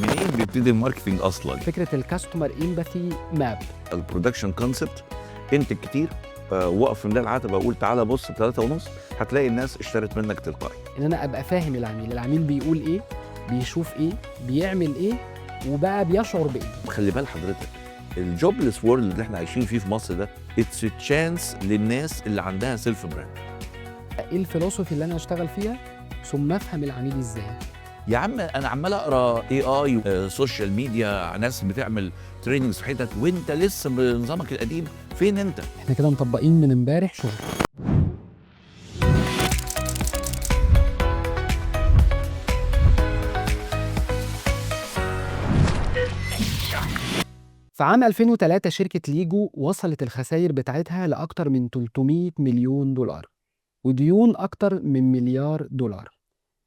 منين بيبتدي الماركتنج اصلا؟ فكره الكاستمر امباثي ماب. البرودكشن كونسبت، انتج كتير، وقف من العتبه اقول تعالى بص ب3.5 هتلاقي الناس اشترت منك تلقائي. ان انا ابقى فاهم العميل بيقول ايه، بيشوف ايه، بيعمل ايه، وبقى بيشعر بايه. خلي بال حضرتك، الجوبلس وورلد اللي احنا عايشين فيه في مصر ده اتس تشانس للناس اللي عندها سيلف براند. ايه الفلسفي اللي انا اشتغل فيها، ثم افهم العميل ازاي. يا عم انا عمال اقرا اي سوشيال ميديا، ناس بتعمل تريننجز في حتت وانت لسه بنظامك القديم. فين انت؟ احنا كده مطبقين من امبارح شغل. في عام 2003 شركة ليجو وصلت الخسائر بتاعتها لأكتر من 300 مليون دولار وديون أكتر من مليار دولار.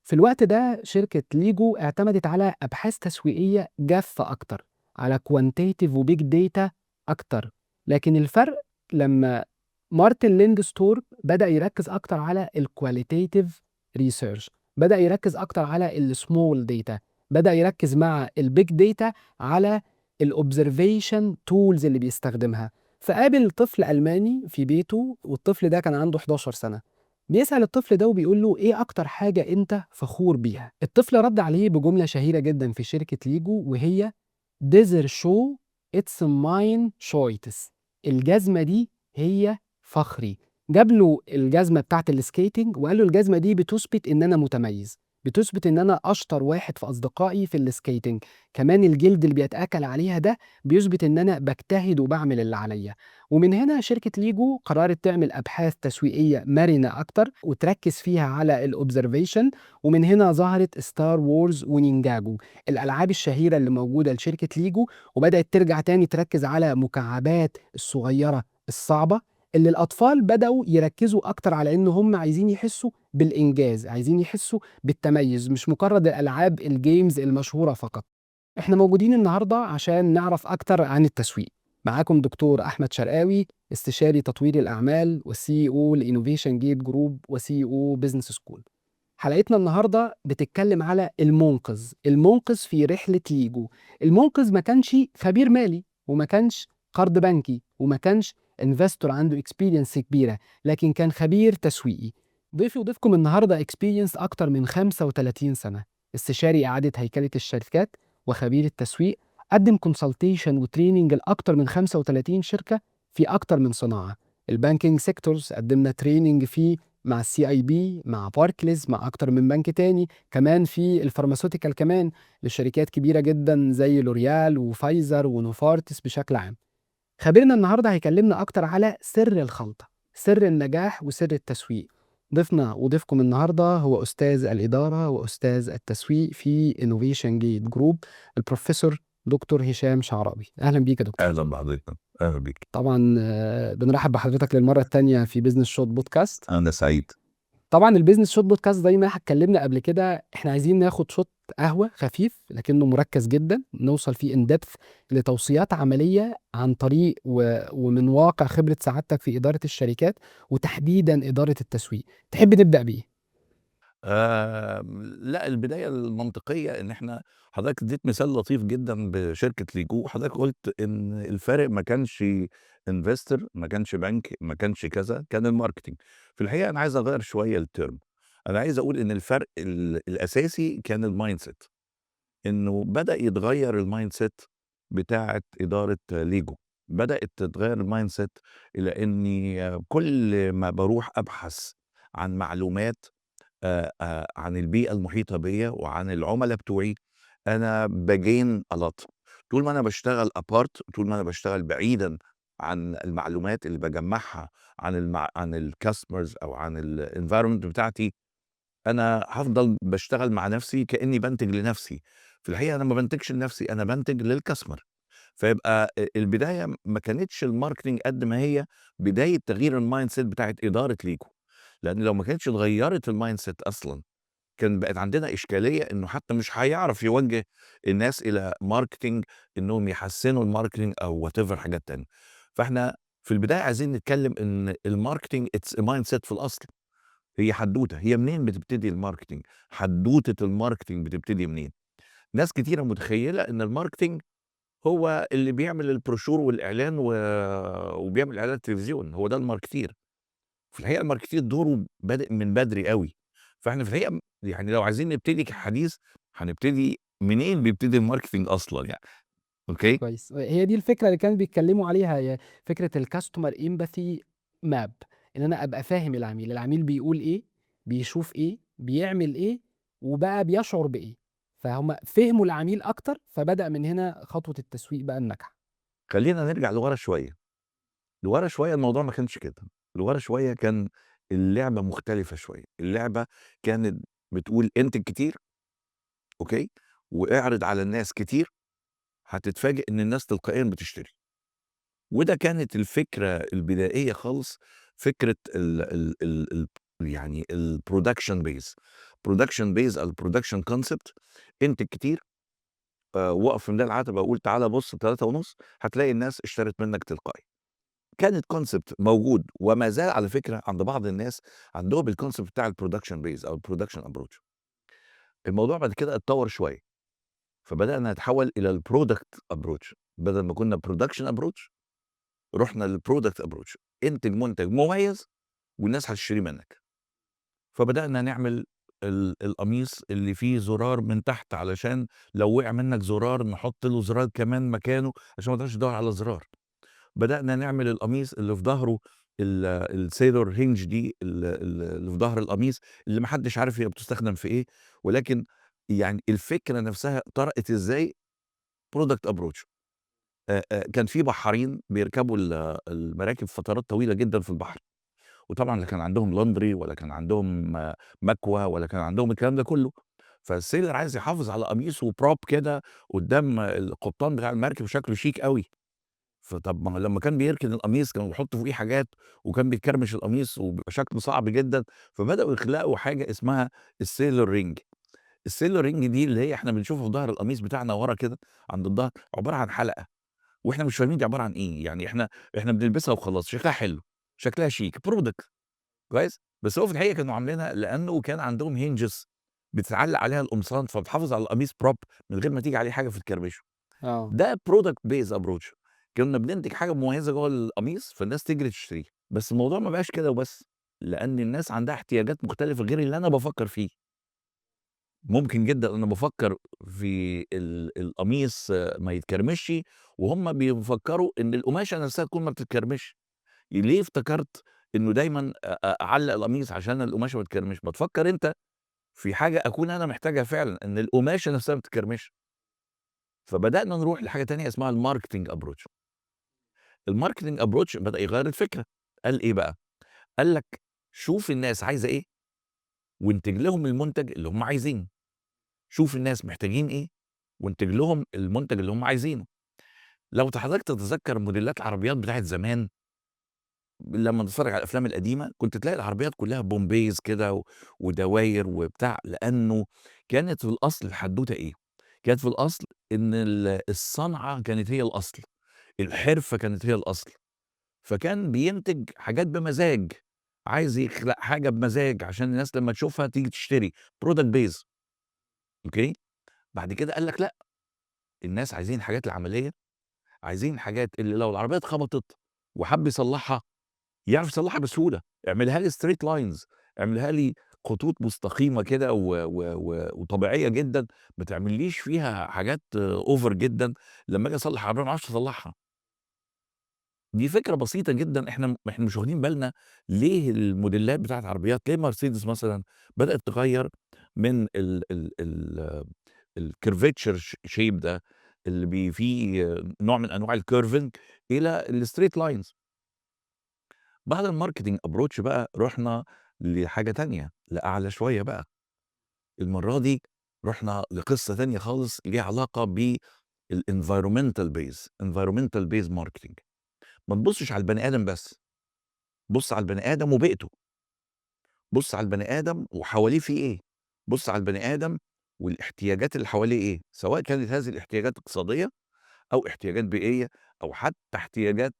في الوقت ده شركة ليجو اعتمدت على أبحاث تسويقية جافة أكتر، على كوانتيتيف وبيج داتا أكتر. لكن الفرق لما مارتن ليندستور بدأ يركز أكتر على الكواليتيتيف ريسيرش، بدأ يركز أكتر على السمول داتا، بدأ يركز مع البيج داتا على الأوبزرفيشن تولز اللي بيستخدمها. فقابل طفل ألماني في بيته، والطفل ده كان عنده 11 سنة. بيسأل الطفل ده وبيقول له ايه اكتر حاجة انت فخور بيها؟ الطفل رد عليه بجملة شهيرة جدا في شركة ليجو، وهي ديزر شو اتس ماين شويتس. الجزمة دي هي فخري. جاب له الجزمة بتاعت السكيتنج وقال له الجزمة دي بتثبت ان انا متميز، بتثبت ان انا اشطر واحد في اصدقائي في السكيتنج. كمان الجلد اللي بيتاكل عليها ده بيثبت ان انا بجتهد وبعمل اللي عليا. ومن هنا شركة ليجو قررت تعمل أبحاث تسويقية مرنة أكتر وتركز فيها على الأوبزرفيشن. ومن هنا ظهرت ستار وورز ونينجاجو، الألعاب الشهيرة اللي موجودة لشركة ليجو، وبدأت ترجع تاني تركز على مكعبات الصغيرة الصعبة اللي الأطفال بدأوا يركزوا أكتر على إن هم عايزين يحسوا بالإنجاز، عايزين يحسوا بالتميز، مش مجرد الألعاب الجيمز المشهورة فقط. احنا موجودين النهاردة عشان نعرف أكتر عن التسويق. معاكم دكتور أحمد شرقاوي، استشاري تطوير الأعمال والسي او لإنوفيشن جيت جروب وسي او بزنس سكول. حلقتنا النهاردة بتتكلم على المنقذ في رحلة ليجو. المنقذ ما كانش خبير مالي، وما كانش قرض بنكي، وما كانش انفستور عنده اكسبيرينس كبيرة، لكن كان خبير تسويقي. ضيفي وضيفكم النهاردة اكسبيرينس أكتر من 35 سنة، استشاري إعادة هيكلة الشركات وخبير التسويق. قدم كونسلتيشن وتريننج لاكتر من 35 شركه في اكتر من صناعه. البانكينج سيكتورز قدمنا تريننج فيه مع السي اي بي، مع باركليز، مع اكتر من بنك تاني. كمان في الفارماسيوتيكال كمان لشركات كبيره جدا زي لوريال وفايزر ونوفارتس بشكل عام. خبيرنا النهارده هيكلمنا اكتر على سر الخلطه، سر النجاح وسر التسويق. ضيفنا وضيفكم النهارده هو استاذ الاداره واستاذ التسويق في انوفيشن جيت جروب، البروفيسور دكتور هشام شعراوي. اهلا بيك يا دكتور. اهلا بحضرتك، اهلا بيك. طبعا بنرحب بحضرتك للمره الثانيه في بزنس شوت بودكاست. انا سعيد. طبعا البيزنس شوت بودكاست زي ما اتكلمنا قبل كده، احنا عايزين ناخد شوت قهوه خفيف لكنه مركز جدا، نوصل فيه ان ديبث لتوصيات عمليه عن طريق ومن واقع خبره سعادتك في اداره الشركات وتحديدا اداره التسويق. تحب نبدا بايه؟ لا، البدايه المنطقيه ان احنا حضرتك اديت مثال لطيف جدا بشركه ليجو. حضرتك قلت ان الفارق ما كانش انفستر، ما كانش بنك، ما كانش كذا، كان الماركتينج. في الحقيقه انا عايز اغير شويه الترم. انا عايز اقول ان الفرق الاساسي كان المايند سيت، انه بدا يتغير المايند سيت بتاعه اداره ليجو. بدات تتغير المايند سيت الى اني كل ما بروح ابحث عن معلومات عن البيئة المحيطة بيّا وعن العُملا بتوعي، أنا باgain a lot. طول ما أنا باشتغل apart، طول ما أنا باشتغل بعيدًا عن المعلومات اللي باجمّعها عن الcustomers أو عن الenvironment بتاعتي، أنا هافضل باشتغل مع نَفْسي كإنّي بانتج لنَفْسي. في الحقيقة أنا ما بانتجش لنَفْسي، أنا بانتج للcustomer. فيبقى البداية ما كانتش الmarketing قد ما هي بداية تغيير الmindset بتاعة إدارة ليجو. لأن لو ما كانتش اتغيّرت الmindset أصلًا، كان بقت عندنا إشكالية إنه حتى مش هيعرف يوجّه الناس إلى marketing، إنّهم يحسّنوا الmarketing أو whatever حاجات تانية. فإحنا في البداية عايزين نتكلّم إن الmarketing it's a mindset في الأصل. هي حدوتة، هي منين بتبتدي الmarketing؟ حدوتة الmarketing بتبتدي منين؟ ناس كتيرة متخيلة إن الماركتينج هو اللي بيعمل البروشور والإعلان وبيعمل إعلانات تلفزيون، هو ده الماركتير. في الحقيقة الماركتير دوره بادئ من بدري أوي، فإحنا في الحقيقة يعني لو عايزين نبتدي حديث، هنبتدي منين بيبتدي الماركتينج أصلًا يعني، أوكي؟ كويس. هي دي الفكرة اللي كانوا بيتكلموا عليها، هي فكرة الcustomer empathy map، إن أنا أبقى فاهم العميل، العميل بيقول إيه، بيشوف إيه، بيعمل إيه، وبقى بيشعر بإيه. فهُم فهموا العميل أكتر، فبدأ من هنا خطوة التسويق بقى الناجحة. خلّينا نرجع لورا شوية، لورا شوية الموضوع ما كانش كده، لورا شوية كان اللعبة مختلفة شوية، اللعبة كانت بتقول انتج كتير، أوكي، واعرض على الناس كتير، هتتفاجئ إن الناس تلقائيًا بتشتري. وده كانت الفكرة البدائية خالص، فكرة ال يعني الproduction base، production base أو الproduction concept، انتج كتير، واقف قدام العتبة وقُل تعالَ بُص ب3.5 هتلاقي الناس اشترت منك تلقائي. كانت concept موجود وما زال على فكرة عند بعض الناس عندهم الconcept بتاع الproduction base أو الproduction approach. الموضوع بعد كده اتطور شوية، فبدأنا نتحول إلى الproduct approach، بدل ما كنا production approach رُحنا للproduct approach، انتج منتج مميز والناس هتشتريه منك. فبدأنا نعمل القميص اللي فيه زرار من تحت علشان لو وقع منك زرار نحط له زرار كمان مكانه عشان ما تقعدش تدوّر على زرار. بدأنا نعمل القميص اللي في ضهره الsailor hinge دي اللي في ضهر القميص، اللي ما حدش عارف هي بتستخدم في إيه، ولكن يعني الفكرة نفسها طرأت إزاي product approach. كان في بحّارين بيركبوا المراكب فترات طويلة جدًا في البحر، وطبعًا لا كان عندهم laundry ولا كان عندهم مكوة ولا كان عندهم الكلام ده كله، فالsailor عايز يحافظ على قميصه prop كده قدّام القبطان بتاع المركب شكله شيك أوي. فطب ما هو لمّا كان بيركن القميص كانوا بيحطّوا فوقيه حاجات، وكان بيكرمش القميص وبيبقى شكله صعب جدًا، فبدأوا يخلقوا حاجة اسمها الsailor ring. الsailor ring دي اللي هي إحنا بنشوفها في ضهر القميص بتاعنا ورا كده عند الضهر، عبارة عن حلقة، وإحنا مش فاهمين دي عبارة عن إيه، يعني إحنا بنلبسها وخلاص، شكلها حلو، شكلها شيك product كويس، بس هو في الحقيقة كانوا عاملينها لأنه كان عندهم hinges بتتعلق عليها القمصان، فبتحافظ على القميص prop من غير ما تيجي عليه حاجة فتكرمشه. آه. ده product based approach، كنا بننتج حاجة مميزة جوّه القميص، فالناس تجري تشتريه، بس الموضوع ما بقاش كده وبس، لأن الناس عندها احتياجات مختلفة غير اللي أنا بافكّر فيه. ممكن جدًا أنا بافكّر في القميص ما يتكرمشش، وهُم بيفكّروا إن القماشة نفسها تكون ما بتتكرمش. ليه افتكرت إنه دايمًا أعلّق القميص عشان القماشة ما تتكرمش؟ ما تفكّر أنت في حاجة أكون أنا محتاجها فعلًا، إن القماشة نفسها ما بتتكرمش. فبدأنا نروح لحاجة تانية اسمها الmarketing approach. الmarketing approach بدأ يغيّر الفكرة، قال إيه بقى؟ قال لك شوف الناس عايزة إيه، وانتج لهم المنتج اللي هم عايزينه، شوف الناس محتاجين إيه، وانتج لهم المنتج اللي هم عايزينه. لو حضرتك تتذكر موديلات العربيات بتاعة زمان، لمّا نتفرج على الأفلام القديمة، كنت تلاقي العربيات كلّها بومبيز كده ودواير وبتاع، لأنه كانت في الأصل الحدوتة إيه؟ كانت في الأصل إن الصنعة كانت هي الأصل، الحرفة كانت هي الأصل. فكان بينتج حاجات بمزاج، عايز يخلق حاجة بمزاج عشان الناس لمّا تشوفها تيجي تشتري product base، أوكي، بعد كده قال لك لأ، الناس عايزين الحاجات العملية، عايزين الحاجات اللي لو العربية اتخبطت وحَب يصلّحها، يعرف يصلّحها بسهولة، اعملها لي straight lines، اعملها لي خطوط مستقيمة كده وطبيعية جدًا، ما تعمليش فيها حاجات over جدًا، لمّا آجي أصلّح العربية ما اعرفش أصلّحها. دي فكرة بسيطة جدًا إحنا مش واخدين بالنا ليه الموديلات بتاعة العربيات، ليه مرسيدس مثلًا بدأت تغيّر من الcurvature shape ده اللي فيه نوع من أنواع الcurving إلى الstraight lines. بعد الmarketing approach بقى رُحنا لحاجة تانية، لأعلى شوية بقى، المرّة دي رُحنا لقصة تانية خالص ليها علاقة بالenvironmental base، environmental based marketing. ما تبُصّش على البني آدم بس. بُص على البني آدم وبيئته، بُص على البني آدم وحواليه في إيه، بُص على البني آدم والاحتياجات اللي حواليه إيه، سواء كانت هذه الاحتياجات اقتصادية أو احتياجات بيئية أو حتى احتياجات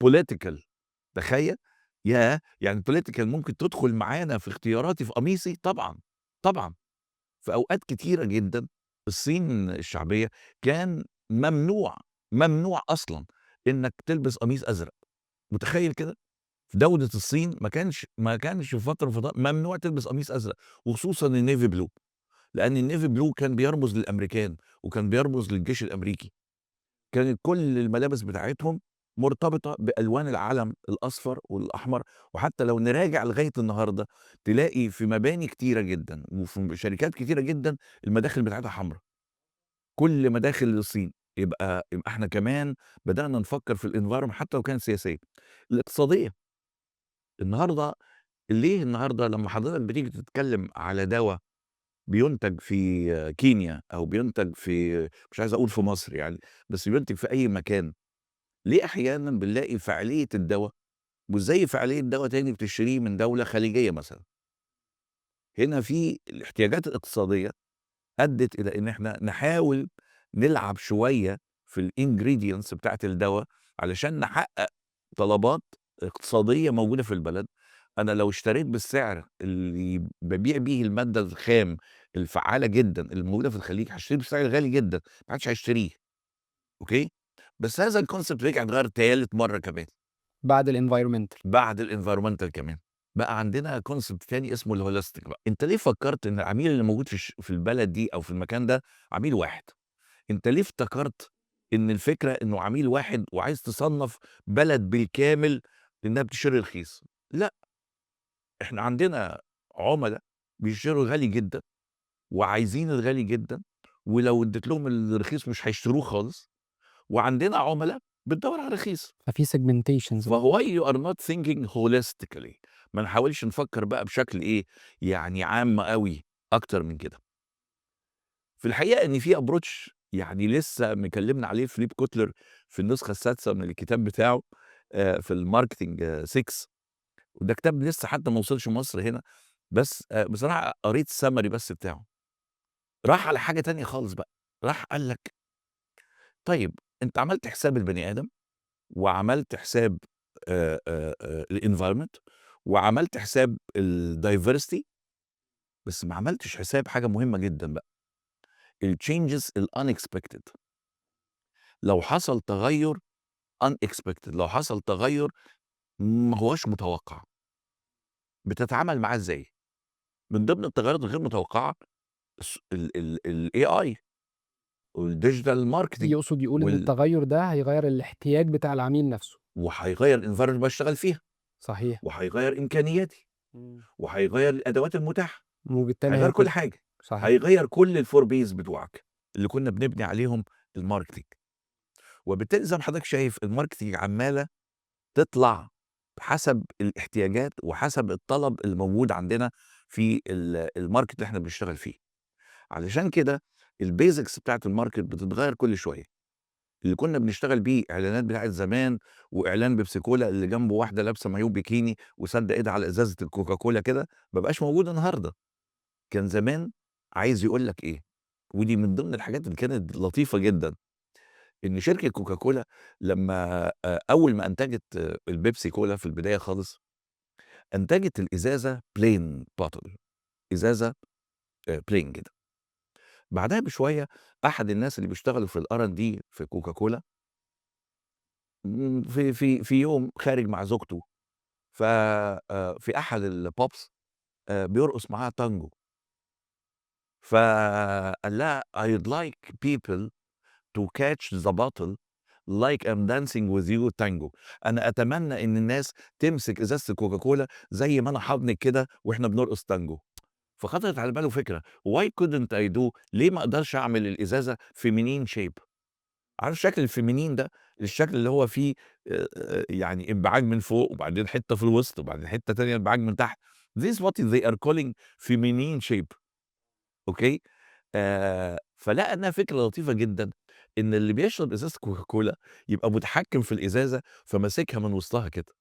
political. تخيل! ياه! يعني الpolitical ممكن تدخل معانا في اختياراتي في قميصي؟ طبعًا، طبعًا، في أوقات كتيرة جدًا الصين الشعبية كان ممنوع أصلًا إنّك تلبس قميص أزرق، متخيّل كده؟ في دولة الصين ما كانش في فترة من الفترات ممنوع تلبس قميص أزرق، وخصوصًا الnavy blue، لأن الnavy blue كان بيرمز للأمريكان، وكان بيرمز للجيش الأمريكي. كانت كل الملابس بتاعتهم مرتبطة بألوان العلم الأصفر والأحمر، وحتى لو نراجع لغاية النهارده تلاقي في مباني كتيرة جدًا، وفي شركات كتيرة جدًا المداخل بتاعتها حمرا، كل مداخل الصين. يبقى إحنا كمان بدأنا نفكر في الenvironment حتى لو كانت سياسية. الاقتصادية، النهارده ليه النهارده لمّا حضرتك بتيجي تتكلم على دوا بيُنتج في كينيا أو بيُنتج في مش عايز أقول في مصر يعني، بس بيُنتج في أي مكان، ليه أحيانًا بنلاقي فعالية الدوا مش زي فعالية دوا تاني بتشتريه من دولة خليجية مثلًا؟ هنا في الاحتياجات الاقتصادية أدِّت إلى إن إحنا نحاول نلعب شوية في الingredients بتاعة الدوا علشان نحقق طلبات اقتصادية موجودة في البلد. أنا لو اشتريت بالسعر اللي بابيع بيه المادة الخام الفعّالة جدًا اللي موجودة في الخليج، هاشتريه بسعر غالي جدًا، ما حدش هيشتريه، أوكي؟ بس هذا الconcept رجع اتغيّر تالت مرّة كمان. بعد الenvironmental. بعد الenvironmental كمان، بقى عندنا concept تاني اسمه الholistic بقى. أنت ليه فكّرت إن العميل اللي موجود في البلد دي أو في المكان ده عميل واحد؟ أنت ليه افتكرت إن الفكرة إنه عميل واحد وعايز تصنّف بلد بالكامل إنها بتشتري رخيص؟ لأ، إحنا عندنا عُملا بيشتروا غالي جدًا وعايزين الغالي جدًا، ولو ادّيت لهم الرخيص مش هيشتروه خالص، وعندنا عُملا بتدوّر على الرخيص. ففي segmentations بقى. فwhy you are not thinking holistically؟ ما نحاولش نفكّر بقى بشكل إيه، يعني عام أوي أكتر من كده. في الحقيقة إن في approach يعني لسه مكلّمنا عليه فيليب كوتلر في النسخة السادسة من الكتاب بتاعه في الmarketing 6، وده كتاب لسه حتى ما وصلش مصر هنا، بس بصراحة قريت الsummary بس بتاعه. راح على حاجة تانية خالص بقى، راح قال لك طيب أنت عملت حساب البني آدم، وعملت حساب الenvironment، وعملت حساب الdiversity، بس ما عملتش حساب حاجة مهمة جدًا بقى، الchanges الunexpected. لو حصل تغيُّر unexpected، لو حصل تغيُّر ما هواش متوقع، بتتعامل معاه إزاي؟ من ضمن التغيرات الغير متوقعة الAI والdigital marketing يقصد يقول إن وال التغيُّر ده هيغيّر الاحتياج بتاع العميل نفسه. وهيغيّر الenvironment اللي باشتغل فيها، صحيح. وهيغيّر إمكانياتي، إمم. وهيغيّر الأدوات المتاحة، وبالتالي هيغيّر كل هياخد. حاجة، صحيح. هيغيّر كل ال4 B's بتوعك اللي كنا بنبني عليهم الmarketing. وبالتالي زي ما حضرتك شايف الmarketing عمّالة تطلع حسب الاحتياجات وحسب الطلب الموجود عندنا في الmarket اللي إحنا بنشتغل فيه. علشان كده الbasics بتاعة الmarket بتتغيّر كل شوية. اللي كنا بنشتغل بيه إعلانات بتاعة زمان، وإعلان بيبسي كولا اللي جنبه واحدة لابسة مايوه بيكيني وسادة إيدها على إزازة الكوكا كولا كده، ما بقاش موجود النهارده. كان زمان عايز يقول لك إيه، ودي من ضمن الحاجات اللي كانت لطيفة جدًا، إن شركة كوكا كولا لمّا أول ما أنتجت البيبسي كولا في البداية خالص، أنتجت الإزازة plain bottle، إزازة plain كده. بعدها بشوية أحد الناس اللي بيشتغلوا في الR&D في كوكا كولا، في يوم خارج مع زوجته، ف في أحد الpubs بيرقص معاها تانجو، فقال لها I'd like people to catch the bottle like I'm dancing with you tango. أنا أتمنى إن الناس تمسك إزازة الكوكا كولا زي ما أنا حاضنِك كده وإحنا بنرقص تانجو. فخطرت على باله فكرة why couldn't I do، ليه ما أقدرش أعمل الإزازة feminine shape؟ عارف الشكل الفيمينين ده، الشكل اللي هو فيه يعني انبعاج من فوق وبعدين حتّة في الوسط وبعدين حتّة تانية انبعاج من تحت. This what they are calling feminine shape، أوكي؟ فلقى إنها فكرة لطيفة جدًا، إن اللي بيشرب إزازة كوكا كولا يبقى متحكم في الإزازة فماسكها من وسطها كده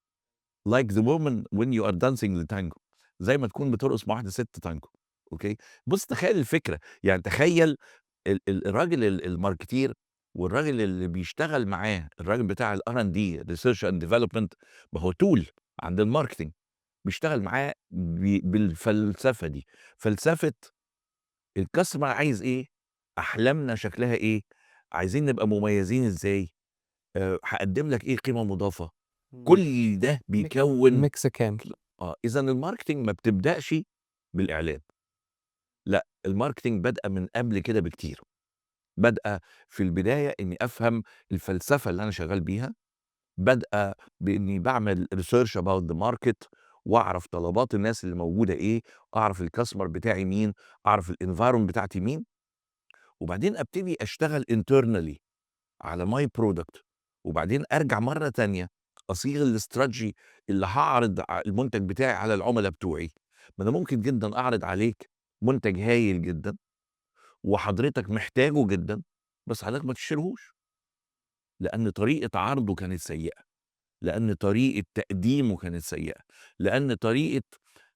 like the woman when you are dancing the tango، زي ما تكون بترقص مع واحدة ست تانجو، أوكي؟ بُص تخيّل الفكرة، يعني تخيّل الراجل الماركتير والراجل اللي بيشتغل معاه، الراجل بتاع الR&D research and development، ما هو tool عند الmarketing، بيشتغل معاه بالفلسفة دي، فلسفة الcustomer عايز إيه، أحلامنا شكلها إيه، عايزين نبقى مميزين إزاي، هاقدّم لك إيه قيمة مضافة، إمم. كل ده بيكوّن ميكس كامل. إذًا الماركتينج ما بتبدأش بالإعلان، لأ، الماركتينج بادئة من قبل كده بكتير، بادئة في البداية إني أفهم الفلسفة اللي أنا شغال بيها، بادئة بإني باعمل research about the market وأعرف طلبات الناس اللي موجودة إيه، أعرف الcustomer بتاعي مين، أعرف الenvironment بتاعتي مين، وبعدين أبتدي أشتغل internally على my product، وبعدين أرجع مرة تانية أصيغ الstrategy اللي هاعرض المنتج بتاعي على العملا بتوعي. ما أنا ممكن جدًا أعرض عليك منتج هايل جدًا وحضرتك محتاجه جدًا، بس حضرتك ما تشتريهوش، لأن طريقة عرضه كانت سيئة، لأن طريقة تقديمه كانت سيئة، لأن طريقة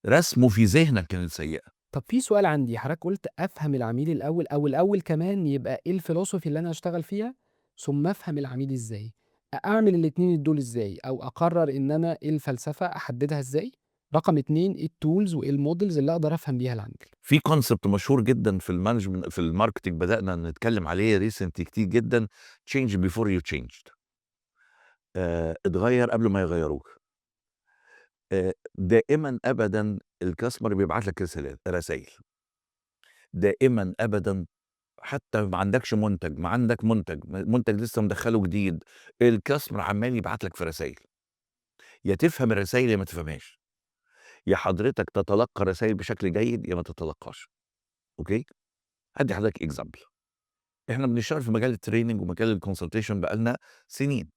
رسمه في ذهنك كانت سيئة. طب في سؤال عندي، حضرتك قُلت أفهم العميل الأول أو الأول كمان يبقى إيه الphilosophy اللي أنا هاشتغل فيها، ثم أفهم العميل إزاي. أعمل الاتنين دول إزاي؟ أو أقرر إن أنا إيه الفلسفة أحددها إزاي؟ رقم 2 إيه الtools وإيه الmodels اللي أقدر أفهم بيها العميل؟ في concept مشهور جدًا في الmarketing بدأنا نتكلم عليه recent كتير جدًا change before you changed. اتغيّر قبل ما يغيّروك. دائمًا أبدًا الcustomer بيبعت لك رسايل، دائمًا أبدًا حتى ما عندكش منتج، ما عندك منتج لسه مدخّله جديد، الcustomer عمّال يبعت لك في رسايل، يا تفهم الرسايل يا ما تفهمهاش، يا حضرتك تتلقى الرسايل بشكل جيد يا ما تتلقاش، أوكي؟ هادّي حضرتك example. إحنا بنشتغل في مجال الtraining ومجال الconsultation بقى لنا سنين،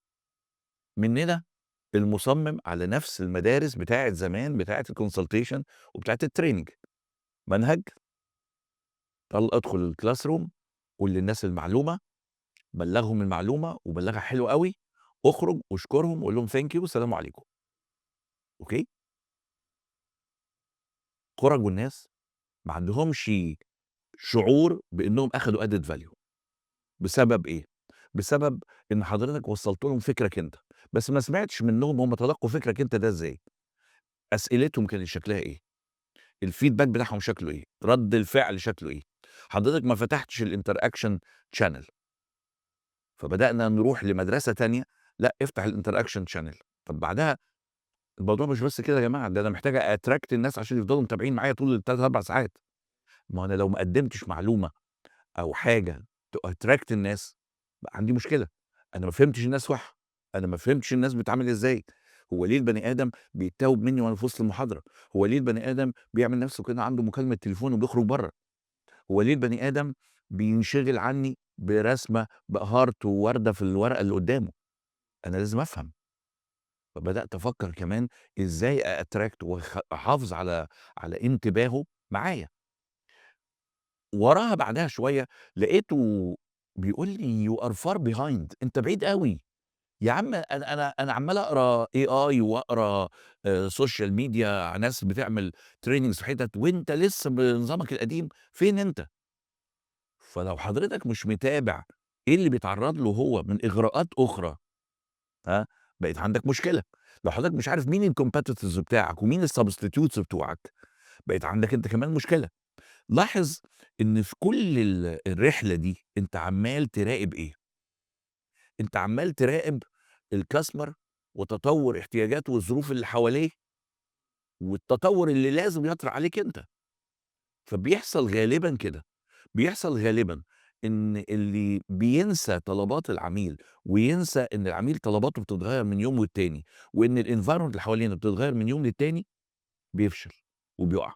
مننا المُصمم على نفس المدارس بتاعة زمان بتاعة الconsultation وبتاعة الtraining، منهج ادخل الclassroom قُل للناس المعلومة، بلّغهم المعلومة وبلّغها حلو أوي، اخرج واشكرهم وقُل لهم thank you والسلام عليكم، أوكي؟ خرجوا الناس ما عندهمش شعور بإنهم أخدوا added value بسبب إيه؟ بسبب إن حضرتك وصّلت لهم فكرك أنت، بس ما سمعتش منهم هم تلقّوا فكرك أنت ده إزاي، أسئلتهم كانت شكلها إيه، الfeedback بتاعهم شكله إيه، رَد الفعل شكله إيه، حضرتك ما فتحتش الinteraction channel. فبدأنا نروح لمدرسة تانية، لأ افتح الinteraction channel. طب بعدها الموضوع مش بس كده يا جماعة، ده أنا محتاج أattract الناس عشان يفضلوا متابعين معايا طول ال3، 4 ساعات. ما هو أنا لو ما قدّمتش معلومة أو حاجة تattract الناس، بقى عندي مشكلة. أنا ما فهمتش الناس صح، أنا ما فهمتش الناس بتتعامل إزاي. هو ليه البني آدم بيتاوب مني وأنا في وسط المحاضرة؟ هو ليه البني آدم بيعمل نفسه كده عنده مكالمة تليفون وبيخرج برّه؟ هو ليه البني آدم بينشغل عني برسمة بheart ووردة في الورقة اللي قدّامه؟ أنا لازم أفهم. فبدأت أفكّر كمان إزاي أattract أحافظ على انتباهه معايا. وراها بعدها شوية لقيته بيقول لي: "You are far behind." أنت بعيد أوي. يا عم أنا عمّال أقرا AI وأقرا social media ناس بتعمل trainings في حتت وأنت لسه بنظامك القديم، فين أنت؟ فلو حضرتك مش متابع إيه اللي بيتعرّض له هو من إغراءات أخرى، ها، بقت عندك مشكلة. لو حضرتك مش عارف مين الcompetitors بتاعك ومين الsubstitutes بتوعك، بقت عندك أنت كمان مشكلة. لاحظ إن في كل الرحلة دي أنت عمّال تراقب إيه، أنت عمّال تراقب الcustomer وتطوّر احتياجاته والظروف اللي حواليه، والتطوّر اللي لازم يطرأ عليك أنت. فبيحصل غالبًا كده، بيحصل غالبًا إن اللي بينسى طلبات العميل، وينسى إن العميل طلباته بتتغيّر من يوم والتاني، وإن الenvironment اللي حوالينا بتتغيّر من يوم للتاني، بيفشل وبيُقع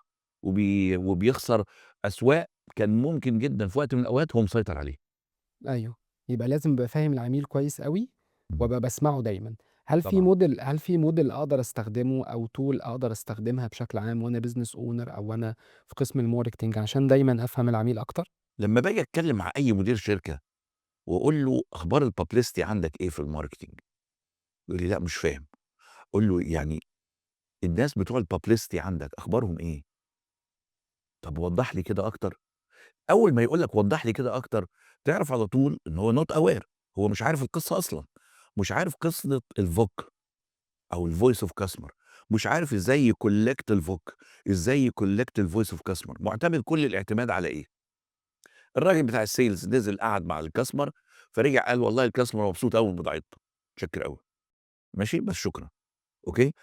وبيخسر أسواق كان ممكن جدًا في وقت من الأوقات هو مسيطر عليها. أيوه، يبقى لازم أبقى فاهم العميل كويس أوي، إمم. وأبقى باسمعه دايمًا. طبعًا. هل في model أقدر أستخدمه أو tool أقدر أستخدمها بشكل عام وأنا business owner أو أنا في قسم الmarketing عشان دايمًا أفهم العميل أكتر؟ لمّا باجي أتكلّم مع أي مدير شركة وأقول له أخبار الpublicity عندك إيه في الmarketing؟ يقول لي: "لأ مش فاهم." أقول له: "يعني الناس بتوع الpublicity عندك أخبارهم إيه؟ طب وضّح لي كده أكتر." أول ما يقول لك وضّح لي كده أكتر، تعرف على طول إن هو not aware، هو مش عارف القصة أصلًا، مش عارف قصة الVOC أو الvoice of customer، مش عارف إزاي يcollect الVOC، إزاي يcollect الvoice of customer، مُعتمد كل الاعتماد على إيه؟ الراجل بتاع الsales نزل قعد مع الcustomer، فرجع قال والله الcustomer مبسوط أوي من بضاعتنا، متشكر أوي، ماشي، بس شكرًا، أوكي،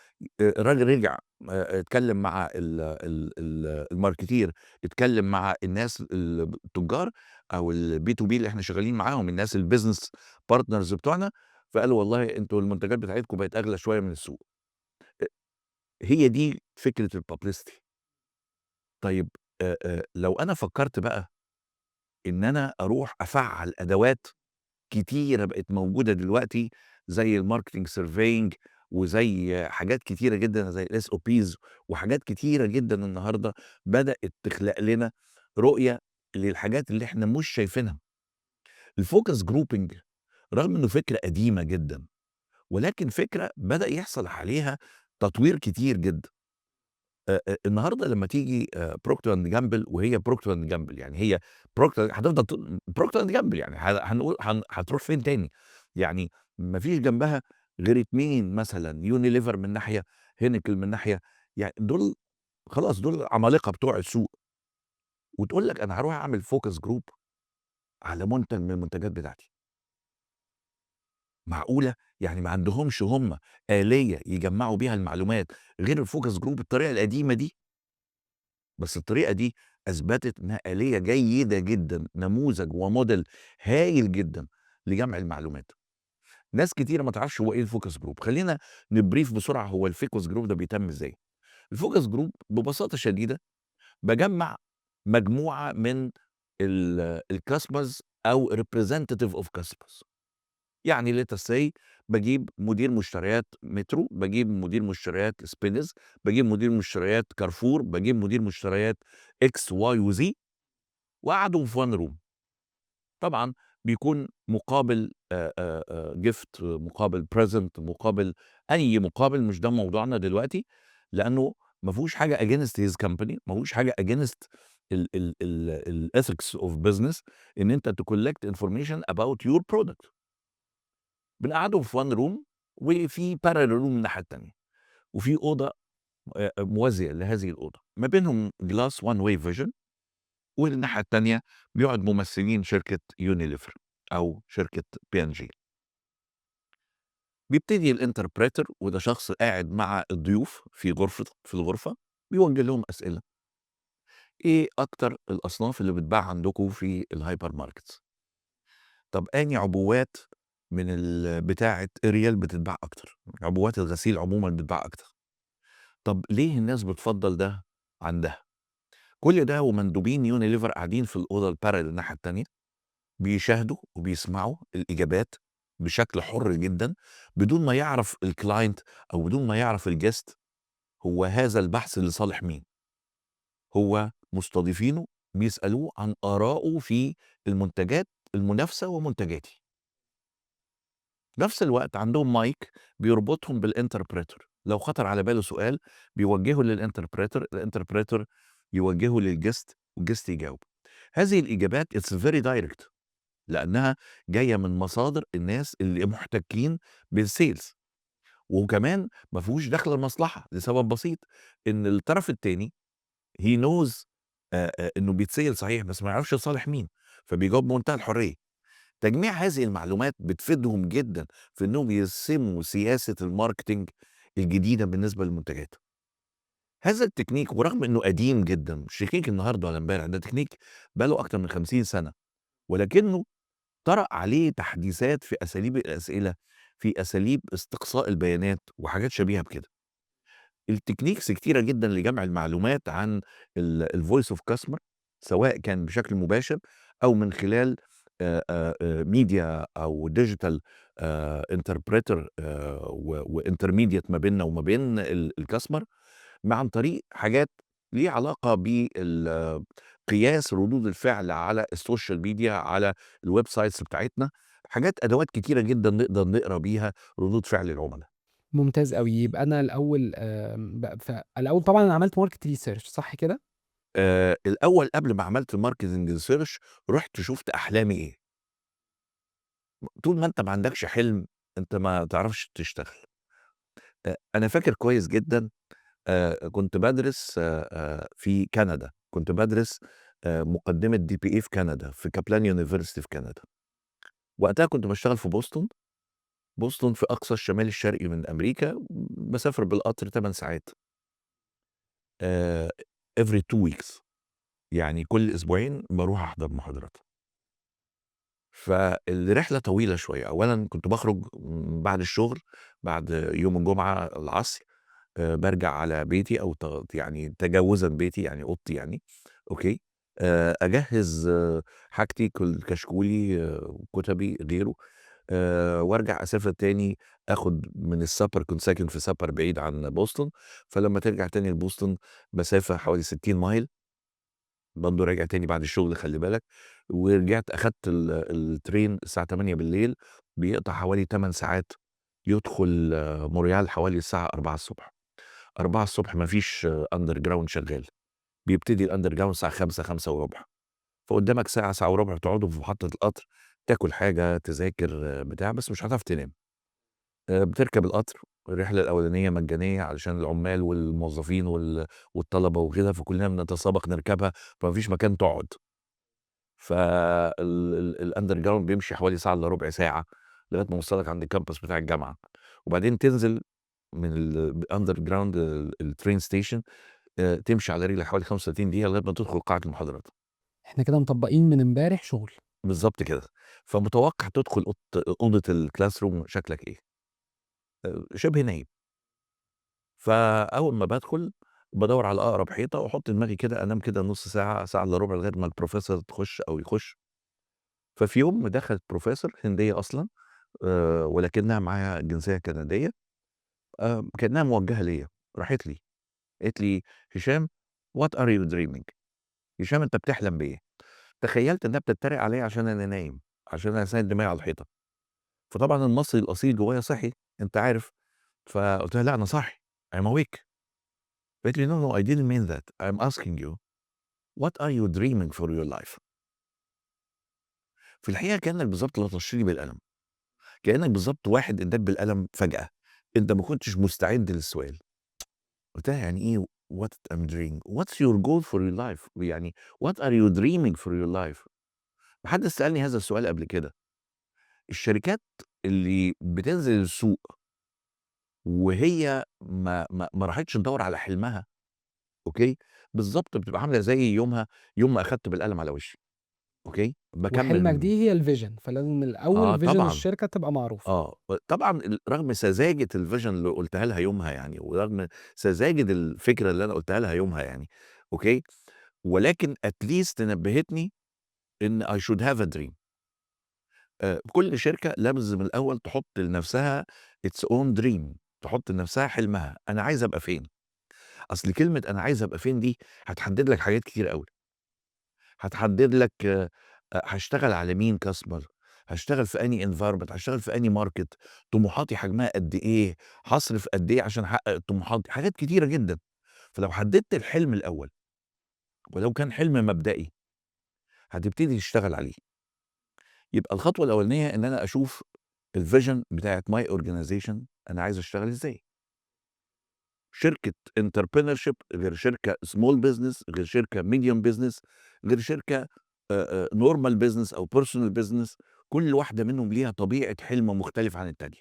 الراجل رجع اتكلم مع الماركتير، اتكلم مع الناس التجار أو الB2B اللي إحنا شغالين معاهم، الناس الbusiness partners بتوعنا، فقالوا والله أنتم المنتجات بتاعتكم بقت أغلى شوية من السوق. أ هي دي فكرة الpublicity. طيب لو أنا فكرت بقى إن أنا أروح أفعّل أدوات كتيرة بقت موجودة دلوقتي زي الmarketing surveying وزي حاجات كتيرة جدًا زي الSOPs وحاجات كتيرة جدًا النهارده بدأت تخلق لنا رؤية للحاجات اللي إحنا مش شايفينها. الfocus grouping رغم إنه فكرة قديمة جدًا، ولكن فكرة بدأ يحصل عليها تطوير كتير جدًا. النهارده لمّا تيجي Procter and Gamble وهي Procter and Gamble يعني هي Procter هتفضل Procter and Gamble يعني هنقول هتروح فين تاني؟ يعني ما فيش جنبها غير 2 مثلًا Unilever من ناحية، Heineken من ناحية، يعني دول خلاص دول العمالقة بتوع السوق، وتقول لك أنا هاروح أعمل focus group على منتج من المنتجات بتاعتي. معقولة! يعني ما عندهمش هم آلية يجمّعوا بيها المعلومات غير الfocus group الطريقة القديمة دي؟ بس الطريقة دي أثبتت إنها آلية جيدة جدًا، نموذج وموديل هايل جدًا لجمع المعلومات. ناس كتيرة ما تعرفش هو إيه الfocus group، خلّينا نبريف بسرعة هو الfocus group ده بيتم إزاي. الfocus group ببساطة شديدة باجمّع مجموعة من الcustomers أو representative of customers. يعني let us say باجيب مدير مشتريات مترو، باجيب مدير مشتريات سبينز، باجيب مدير مشتريات كارفور، باجيب مدير مشتريات X، Y وZ وأقعّدهم في one room. طبعًا بيكون مقابل gift، مقابل present، مقابل أي مقابل، مش ده موضوعنا دلوقتي، لأنه ما فيهوش حاجة against his company، ما فيهوش حاجة against الethics of business إن أنت to collect information about your product. بنقعّدهم في one room وفي parallel room الناحية التانية، وفي أوضة موازية لهذه الأوضة، ما بينهم glass one way vision، والناحية التانية بيقعد ممثلين شركة Unilever أو شركة P&G. بيبتدي الinterpreter وده شخص قاعد مع الضيوف في الغرفة، بيوجه لهم أسئلة. إيه أكتر الأصناف اللي بتتباع عندكم في الhyper markets؟ طب أنهي عبوات من بتاعة Ariel بتتباع أكتر؟ عبوات الغسيل عمومًا بتتباع أكتر. طب ليه الناس بتفضّل ده عن ده؟ كل ده ومندوبين Unilever قاعدين في الأوضة الparallel الناحية التانية، بيشاهدوا وبيسمعوا الإجابات بشكل حُر جدًا، بدون ما يعرف الclient أو بدون ما يعرف الguest هو هذا البحث لصالح مين. هو مستضيفينه بيسألوه عن آراءه في المنتجات المنافسة ومنتجاتي. نفس الوقت عندهم مايك بيربطهم بالinterpreter، لو خطر على باله سؤال بيوجهه الinterpreter يوجهه للguest والguest يجاوب. هذه الإجابات it's very direct لأنها جاية من مصادر الناس اللي محتكين بالsales، وكمان ما فيهوش دخل المصلحة لسبب بسيط، إن الطرف التاني he knows إنه بيتسأل صحيح بس ما يعرفش لصالح مين، فبيجاوب بمنتهى الحرية. تجميع هذه المعلومات بتفيدهم جدًا في إنهم يرسموا سياسة الmarketing الجديدة بالنسبة للمنتجات. هذا التكنيك ورغم إنه قديم جدًا، مش تكنيك النهارده ولا امبارح، ده تكنيك بقى له أكتر من 50 سنة، ولكنه طرأ عليه تحديثات في أساليب الأسئلة، في أساليب استقصاء البيانات وحاجات شبيهة بكده. التكنيكس كتيرة جدًا لجمع المعلومات عن الvoice of customer سواء كان بشكل مباشر أو من خلال media أو digital interpreter وintermediate ما بيننا وما بين الcustomer عن طريق حاجات ليها علاقة قياس ردود الفعل على السوشيال ميديا، على الweb sites بتاعتنا، حاجات أدوات كتيرة جدًا نقدر نقرا بيها ردود فعل العملا. ممتاز أوي، يبقى أنا الأول الأول طبعًا أنا عملت market research صح كده؟ الأول قبل ما عملت marketing research رُحت شُفت أحلامي إيه. طول ما أنت ما عندكش حلم، أنت ما تعرفش تشتغل. أنا فاكر كويس جدًا كنت بادرس في كندا، كنت بادرس مقدمة DPA في كندا، في كابلان يونيفرسيتي في كندا. وقتها كنت باشتغل في بوسطن، بوسطن في أقصى الشمال الشرقي من أمريكا، باسافر بالقطر 8 ساعات آآ every 2 weeks، يعني كل أسبوعين باروح أحضر محاضرات. فالرحلة طويلة شوية، أولًا كنت باخرج بعد الشغل، بعد يوم الجمعة العصر، بارجع على بيتي أو يعني تجاوزًا بيتي، يعني أوضتي يعني، أوكي، أجهّز حاجتي، كشكولي، كُتبي، غيره، وارجع أسافر تاني، آخد من السفر، كنت ساكن في سفر بعيد عن بوسطن، فلمّا ترجع تاني لبوسطن مسافة حوالي 60 مايل، برضه راجع تاني بعد الشغل خلّي بالك، ورجعت أخدت الtrain الساعة 20:00 بيقطع حوالي 8 ساعات، يدخل مونريال حوالي الساعة 4:00 ص. 4:00 ص ما فيش underground شغال، بيبتدي الunderground الساعة 5:00، 5:15، فقدامك ساعة، ساعة وربع تقعدوا في محطة القطر، تاكل حاجة، تذاكر، بتاع، بس مش هتعرف تنام. بتركب القطر، الرحلة الأولانية مجانية علشان العمال والموظفين والطلبة وكده، فكلنا بنتسابق نركبها، فما فيش مكان تقعد. الunderground بيمشي حوالي ساعة إلا ربع ساعة، لغاية ما يوصلك عند الكامبس بتاع الجامعة، وبعدين تنزل من الunderground الtrain station، تمشي على رجلك حوالي 35 دقيقة لغاية ما تدخل قاعة المحاضرات. إحنا كده مطبّقين من امبارح شغل. بالضبط كده. فمتوقع تدخل أوضة الclassroom شكلك إيه؟ شبه نايم. فأول ما بادخل بادوّر على أقرب حيطة وأحط دماغي كده أنام كده نُص ساعة، ساعة إلا ربع لغاية ما الprofessor تخش أو يخش. ففي يوم دخلت professor هندية أصلًا، ولكنها معاها جنسية كندية، كأنها موجهة ليّا، راحت لي قالت لي: "هشام what are you dreaming؟" هشام أنت بتحلم بإيه؟ تخيلت إنها بتتريق عليّا عشان أنا نايم، عشان أنا ساند دماغي على الحيطة. فطبعًا المصري الأصيل جوايا صحي، أنت عارف، فقُلت لها: "لأ أنا صاحي I'm awake." قالت لي: "No, no I didn't mean that I'm asking you what are you dreaming for your life؟" في الحقيقة كأنك بالضبط لطشتني بالقلم، كأنك بالضبط واحد اداك بالقلم فجأة، أنت ما كنتش مستعد للسؤال. قُلت لها: "يعني إيه what I'm dreaming؟ what's your goal for your life؟ يعني what are you dreaming for your life؟" ما حدش سألني هذا السؤال قبل كده. الشركات اللي بتنزل السوق وهي ما راحتش تدوّر على حلمها، أوكي، بالضبط بتبقى عاملة زي يوم ما أخدت بالقلم على وشي، أوكي، باكمّل وحلمك من دي هي الvision، فلازم الأول vision طبعًا، الشركة تبقى معروفة. طبعًا رغم سذاجة الvision اللي قُلتها لها يومها يعني، ورغم سذاجة الفكرة اللي أنا قُلتها لها يومها يعني، أوكي، ولكن at least نبهتني إن I should have a dream. كل شركة لازم الأول تحط لنفسها its own dream، تحط لنفسها حلمها، أنا عايز أبقى فين؟ أصل كلمة أنا عايز أبقى فين دي هتحدد لك حاجات كتير أوي، هتحدد لك هاشتغل على مين customer، هاشتغل في أنهي environment، هاشتغل في أنهي market، طموحاتي حجمها قد إيه، هاصرف قد إيه عشان أحقق الطموحات دي، حاجات كتيرة جدًا. فلو حددت الحلم الأول ولو كان حلم مبدئي هتبتدي تشتغل عليه. يبقى الخطوة الأولانية إن أنا أشوف الvision بتاعة my organization، أنا عايز أشتغل إزاي؟ شركة entrepreneurship غير شركة small business غير شركة medium business غير شركة normal business أو personal business، كل واحدة منهم ليها طبيعة حلم مختلف عن التانية.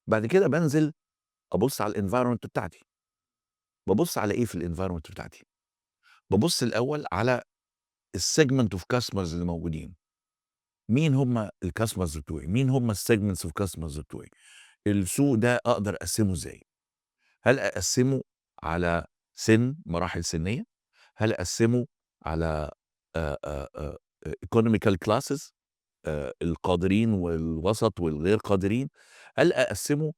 بعد كده بانزل أبُص على الenvironment بتاعتي، بابُص على إيه في الenvironment بتاعتي؟ بابُص الأول على الsegment of customers اللي موجودين، مين هم الcustomers بتوعي؟ مين هم الsegments of customers بتوعي؟ السوق ده أقدر أقسّمه إزاي؟ هل أقسّمه على مراحل سنية؟ هل أقسّمه على economical classes، القادرين والوسط والغير قادرين؟ هل أقسّمه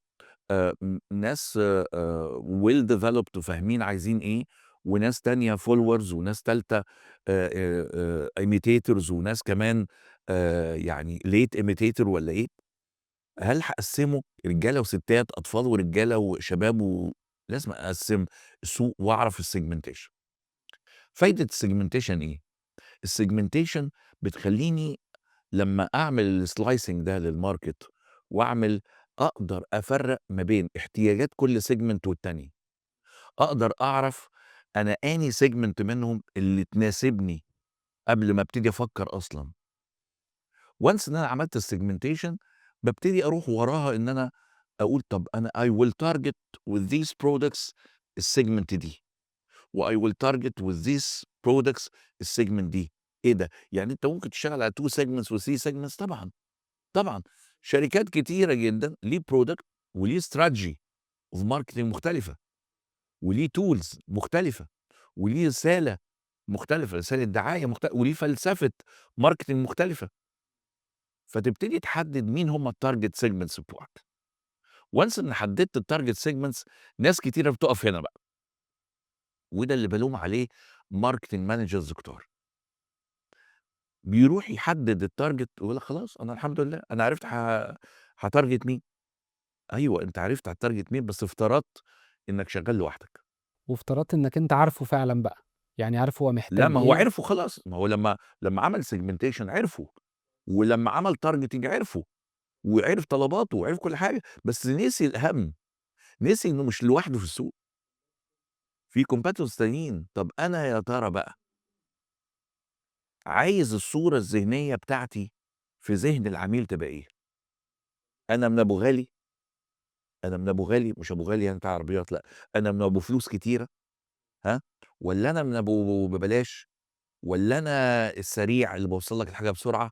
ناس well developed وفاهمين عايزين إيه، وناس تانية followers، وناس تالتة imitators، وناس كمان يعني late imitator والّا إيه؟ هل هاقسّمه رجالة وستات، أطفال ورجالة وشباب لازم أقسّم السوق وأعرف الsegmentation. فايدة الsegmentation إيه؟ الsegmentation بتخلّيني لمّا أعمل الslicing ده للmarket أقدر أفرّق ما بين احتياجات كل segment والتانية، أقدر أعرف أنا أنهي segment منهم اللي تناسبني قبل ما ابتدي أفكر أصلًا. once إن أنا عملت الsegmentation بابتدي أروح وراها إن أنا أقول طب أنا I will target with these products الsegment دي، وI will target with these products الsegment دي. إيه ده؟ يعني أنت ممكن تشتغل على 2 segments و3 segments طبعًا، طبعًا. شركات كتيرة جدًا ليه product وليه strategy of marketing مختلفة، وليه tools مختلفة، وليه رسالة مختلفة، رسالة دعاية وليه فلسفة marketing مختلفة. فتبتدي تحدد مين هم الtarget segments بتوعك. once إن حددت الtarget segments ناس كتيرة بتقف هنا بقى، وده اللي بالوم عليه marketing managers كتار. بيروح يحدد الtarget ويقول لك خلاص أنا الحمد لله أنا عرفت هاtarget مين. أيوه أنت عرفت هتtarget مين بس افترضت إنك شغال لوحدك. وافترضت إنك أنت عارفه فعلًا بقى، يعني عارف هو لا محتاج ما هو إيه. عرفوا خلاص، ما هو لمّا عمل segmentation عرفوا، ولمّا عمل targeting عرفوا، وعرف طلباته وعرف كل حاجة، بس نسي الأهم، نسي إنه مش لوحده في السوق، في competitors تانيين. طب أنا يا ترى بقى عايز الصورة الذهنية بتاعتي في ذهن العميل تبقى إيه؟ أنا من أبو غالي، أنا من أبو غالي مش أبو غالي يعني بتاع عربيات لأ، أنا من أبو فلوس كتيرة ها، والّا أنا من أبو ببلاش، والّا أنا السريع اللي باوصّل لك الحاجة بسرعة،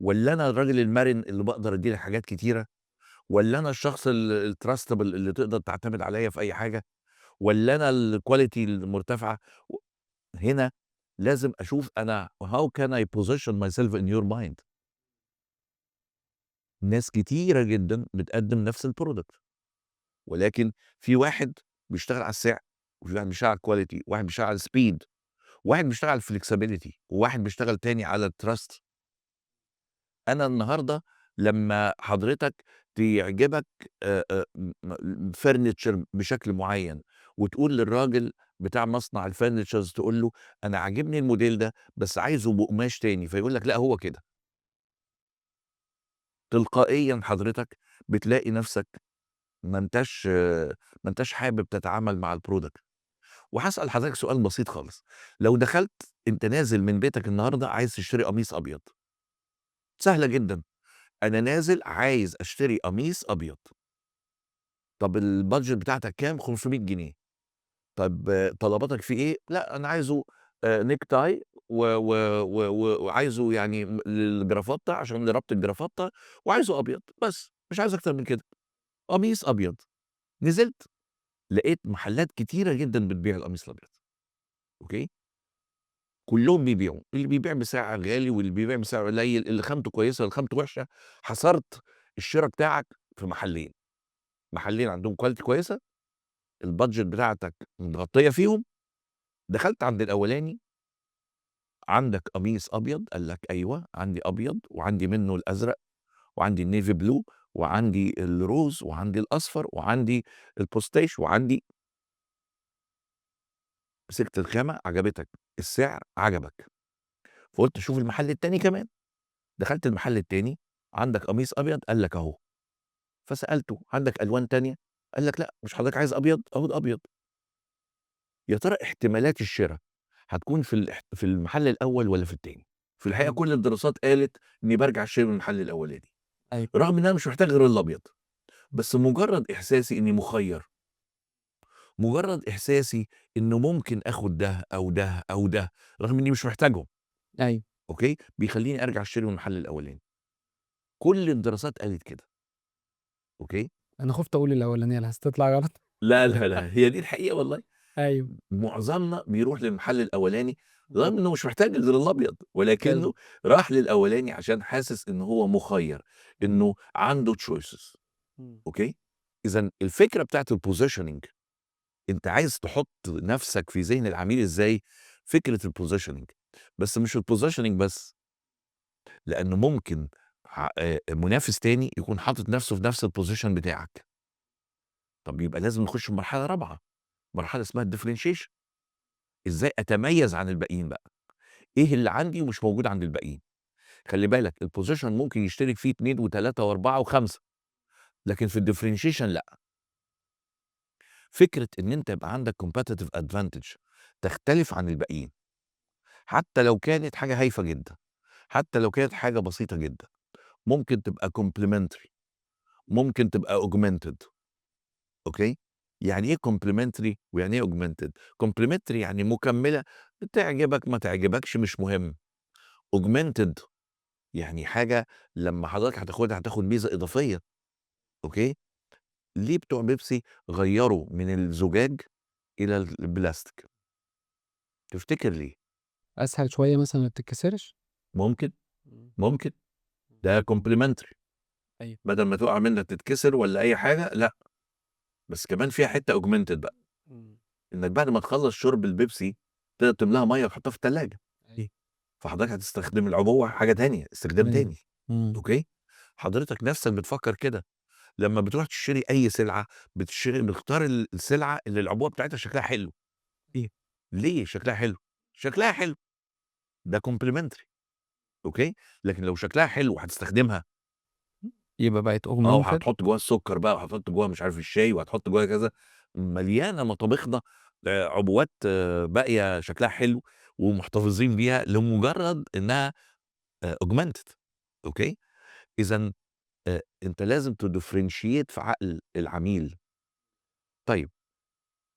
والّا أنا الراجل المَرِن اللي باقدر أدّي لك حاجات كتيرة، والّا أنا الشخص الtrustable اللي تقدر تعتمد عليَّ في أي حاجة، والّا أنا الquality المرتفعة. هنا لازم أشوف أنا how can I position myself in your mind. ناس كتيرة جدًا بتقدّم نفس الproduct، ولكن في واحد بيشتغل على السعر، وفي واحد بيشتغل على الquality، وواحد بيشتغل على الspeed، وواحد بيشتغل على الflexibility، وواحد بيشتغل تاني على الtrust. أنا النهارده لمّا حضرتك يعجبك furniture بشكل معيّن، وتقول للراجل بتاع مصنع الfurnitures تقول له أنا عاجبني الموديل ده بس عايزه بقماش تاني، فيقول لك لأ هو كده. تلقائيًا حضرتك بتلاقي نفسك ما أنتاش ما أنتاش حابب تتعامل مع الproduct. وهاسأل حضرتك سؤال بسيط خالص، لو دخلت أنت نازل من بيتك النهارده عايز تشتري قميص أبيض، سهلة جدًا، أنا نازل عايز أشتري قميص أبيض. طب البادجت بتاعتك كام؟ 500 جنيه. طب طلباتك فيه إيه؟ لأ أنا عايزه necktie و و و و وعايزه يعني للجرافطة عشان لربط الجرافطة، وعايزه أبيض، بس مش عايز أكتر من كده، قميص أبيض. نزلت لقيت محلات كتيرة جدًا بتبيع القميص الأبيض، أوكي؟ كلّهم بيبيعوا، اللي بيبيع بسعر غالي واللي بيبيع بسعر قليل، اللي خامته كويسة، اللي خامته وحشة. حصرت الشرا بتاعك في محلين، محلين عندهم quality كويسة، البادجت بتاعتك متغطية فيهم. دخلت عند الأولاني، عندك قميص أبيض؟ قال لك أيوه، عندي أبيض وعندي منه الأزرق وعندي الnavy blue وعندي الروز وعندي الأصفر وعندي البوستاش وعندي. مسكت الخامة عجبتك، السعر عجبك، فقُلت شوف المحل التاني كمان. دخلت المحل التاني، عندك قميص أبيض؟ قال لك أهو. فسألته عندك ألوان تانية؟ قال لك لأ، مش حضرتك عايز أبيض؟ أهو الأبيض. يا ترى احتمالات الشرا هتكون في المحل الأول والّا في التاني؟ في الحقيقة إمم. كل الدراسات قالت إني بارجع أشتري من المحل الأولاني، أيوه. رغم إن أنا مش محتاج غير الأبيض، بس مجرد إحساسي إني مُخيّر، مجرد إحساسي إنه ممكن آخد ده أو ده أو ده، رغم إني مش محتاجهم، أيوه. أوكي، بيخلّيني أرجع أشتري من المحل الأولاني. كل الدراسات قالت كده، أوكي. أنا خُفت أقول الأولانية لأحسن تطلع غلط. لا، لا، لا، هي دي الحقيقة والله. أيوه. معظمنا بيروح للمحل الأولاني رغم إنه مش محتاج غير الأبيض، بالض ولكنه راح للأولاني عشان حاسس إن هو مُخيّر، إنه عنده choices، إمم. أوكي؟ إذًا الفكرة بتاعة الpositioning أنت عايز تحُط نَفْسك في ذهن العميل إزاي، فكرة الpositioning، بس مش الpositioning بس، لإنه ممكن منافس تاني يكون حاطط نَفْسه في نَفْس الposition بتاعك، طَب يبقى لازم نخُش في مرحلة رابعة، مرحلة اسمها الdifferentiation. إزاي أتميّز عن الباقيين بقى، إيه اللي عندي ومش موجود عند الباقيين. خلّي بالك الposition ممكن يشترك فيه 2 و3 و4 و5، لكن في الdifferentiation لأ. فكرة إن أنت يبقى عندك competitive advantage تختلف عن الباقيين، حتى لو كانت حاجة هايفة جدًا، حتى لو كانت حاجة بسيطة جدًا، ممكن تبقى complementary، ممكن تبقى augmented. أوكي، يعني إيه complementary ويعني إيه augmented؟ complementary يعني مكملة، تعجبك ما تعجبكش مش مهم. augmented يعني حاجة لما حضرتك هتاخدها هتاخد ميزة إضافية. أوكي، ليه بتوع بيبسي غيروا من الزجاج إلى البلاستيك؟ تفتكر ليه؟ أسهل شوية مثلًا ما بتتكسرش؟ ممكن، إمم. ممكن، ده complementary، أيوه. بدل ما تقع منك تتكسر ولا أي حاجة، لأ، بس كمان فيها حتة augmented بقى، إمم. إنك بعد ما تخلص شرب البيبسي تقدر تملاها مَيّة وتحطها في التلاجة. أيوه. فحضرتك هتستخدم العبوة حاجة تانية، استخدام أيوه. تاني. إمم. أوكي، حضرتك نفسك بتفكر كده، لما بتروح تشتري أي سلعة بتختار السلعة اللي العبوة بتاعتها شكلها حلو. إيه؟ ليه شكلها حلو؟ شكلها حلو، ده complimentary. أوكي، لكن لو شكلها حلو وهتستخدمها، يبقى بقت augmented. وهتحط جواها السكر بقى وهتحط جواها مش عارف الشاي وهتحط جواها كذا، مليانة مطابخنا عبوات باقية شكلها حلو ومحتفظين بيها لمجرد إنها augmented. أوكي، إذًا أنت لازم تdifferentiate في عقل العميل. طيب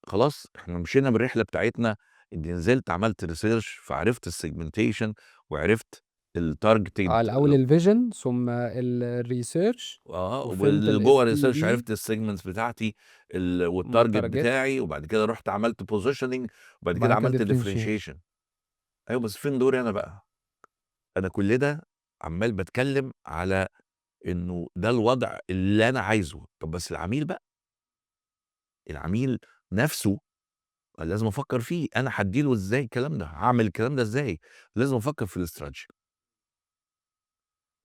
خلاص إحنا مشينا بالرحلة بتاعتنا، إني نزلت عملت research فعرفت الsegmentation وعرفت الtargeted الأول الvision ثم الresearch وفهمت وجوّه الresearch الSPE عرفت الsegments بتاعتي ثم والtarget التارجت بتاعي، وبعد كده رُحت عملت positioning وبعد كده وبعد كده عملت differentiation. differentiation. أيوه بس فين دوري أنا بقى؟ أنا كل ده عمّال باتكلم على إنه ده الوضع اللي أنا عايزه، طب بس العميل بقى، العميل نفسه لازم أفكّر فيه، أنا هادّي له إزاي الكلام ده، هاعمل الكلام ده إزاي؟ لازم أفكّر في الstrategy،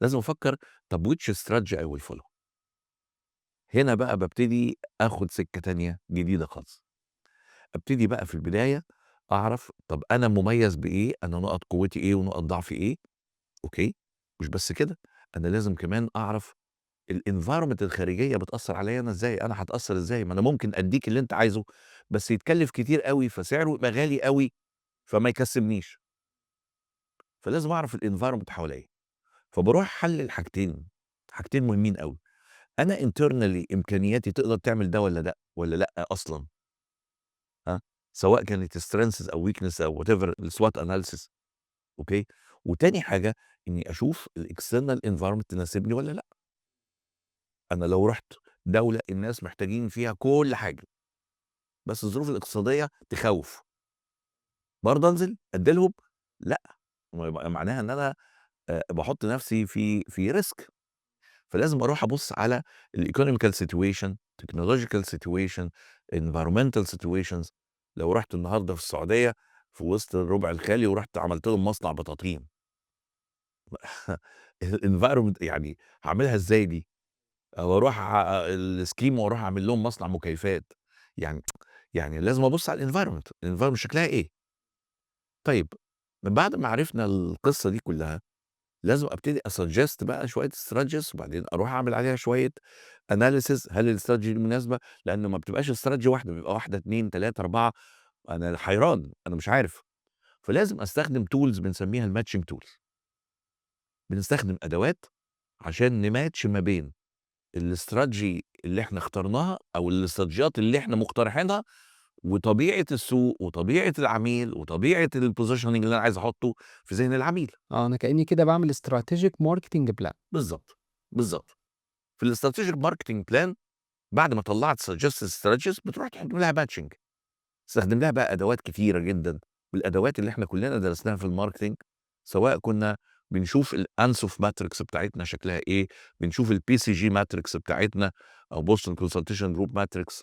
لازم أفكّر طب which strategy I will follow. هنا بقى بابتدي آخُد سكة تانية جديدة خالص، أبتدي بقى في البداية أعرف طب أنا مُميّز بإيه، أنا نُقط قوتي إيه ونُقط ضعفي إيه. أوكي، مش بس كده، أنا لازم كمان أعرف الenvironment الخارجية بتأثّر عليّا أنا إزاي، أنا هاتأثّر إزاي؟ ما أنا ممكن أدّيك اللي أنت عايزه، بس يتكلّف كتير أوي، فسعره يبقى غالي أوي، فما يكسّبنيش. فلازم أعرف الenvironment حواليّا، فباروح أحلّل حاجتين، حاجتين مهمين أوي، أنا internally إمكانياتي تقدر تعمل ده والّا لأ أصلًا، ها، سواء كانت strengths أو weakness أو whatever الSWOT analysis. أوكي، وتاني حاجة إني أشوف الexternal environment تناسبني والّا لأ. أنا لو رُحت دولة الناس محتاجين فيها كل حاجة، بس الظروف الاقتصادية تخوّف، برضه أنزل أدّي لهم؟ لأ، ما يبقى معناها إن أنا باحُط نفسي في risk. فلازم أروح أبُص على الeconomical situation، technological situation، environmental situations. لو رُحت النهارده في السعودية في وسط الربع الخالي ورُحت عملت لهم مصنع بطاطين الenvironment يعني هاعملها إزاي دي؟ أو أروح الscheme وأروح أعمل لهم مصنع مكيفات، يعني يعني لازم أبُص على الenvironment شكلها إيه؟ طيب من بعد ما عرفنا القصة دي كلها، لازم أبتدي أsuggest بقى شوية strategies وبعدين أروح أعمل عليها شوية analysis، هل الstrategy دي مناسبة؟ لأن ما بتبقاش strategy واحدة، بيبقى واحدة، 2، 3، 4، أنا حيران، أنا مش عارف. فلازم أستخدم tools بنسميها الmatching tools، بنستخدم أدوات عشان نmatch ما بين الاستراتيجي اللي إحنا اخترناها أو الاستراتيجيات اللي إحنا مقترحينها، وطبيعة السوق وطبيعة العميل وطبيعة الpositioning اللي أنا عايز أحطه في ذهن العميل. أنا كأني كده باعمل strategic marketing plan. بالضبط، بالضبط. في الstrategic marketing plan بعد ما طلّعت suggested strategies بتروح تحط لها matching، تستخدم لها بقى أدوات كتيرة جدًا، بالأدوات اللي إحنا كلنا درسناها في الmarketing، سواء كنا بنشوف الأنسوف matrix بتاعتنا شكلها إيه، بنشوف الBCG matrix بتاعتنا أو Boston Consultation Group matrix،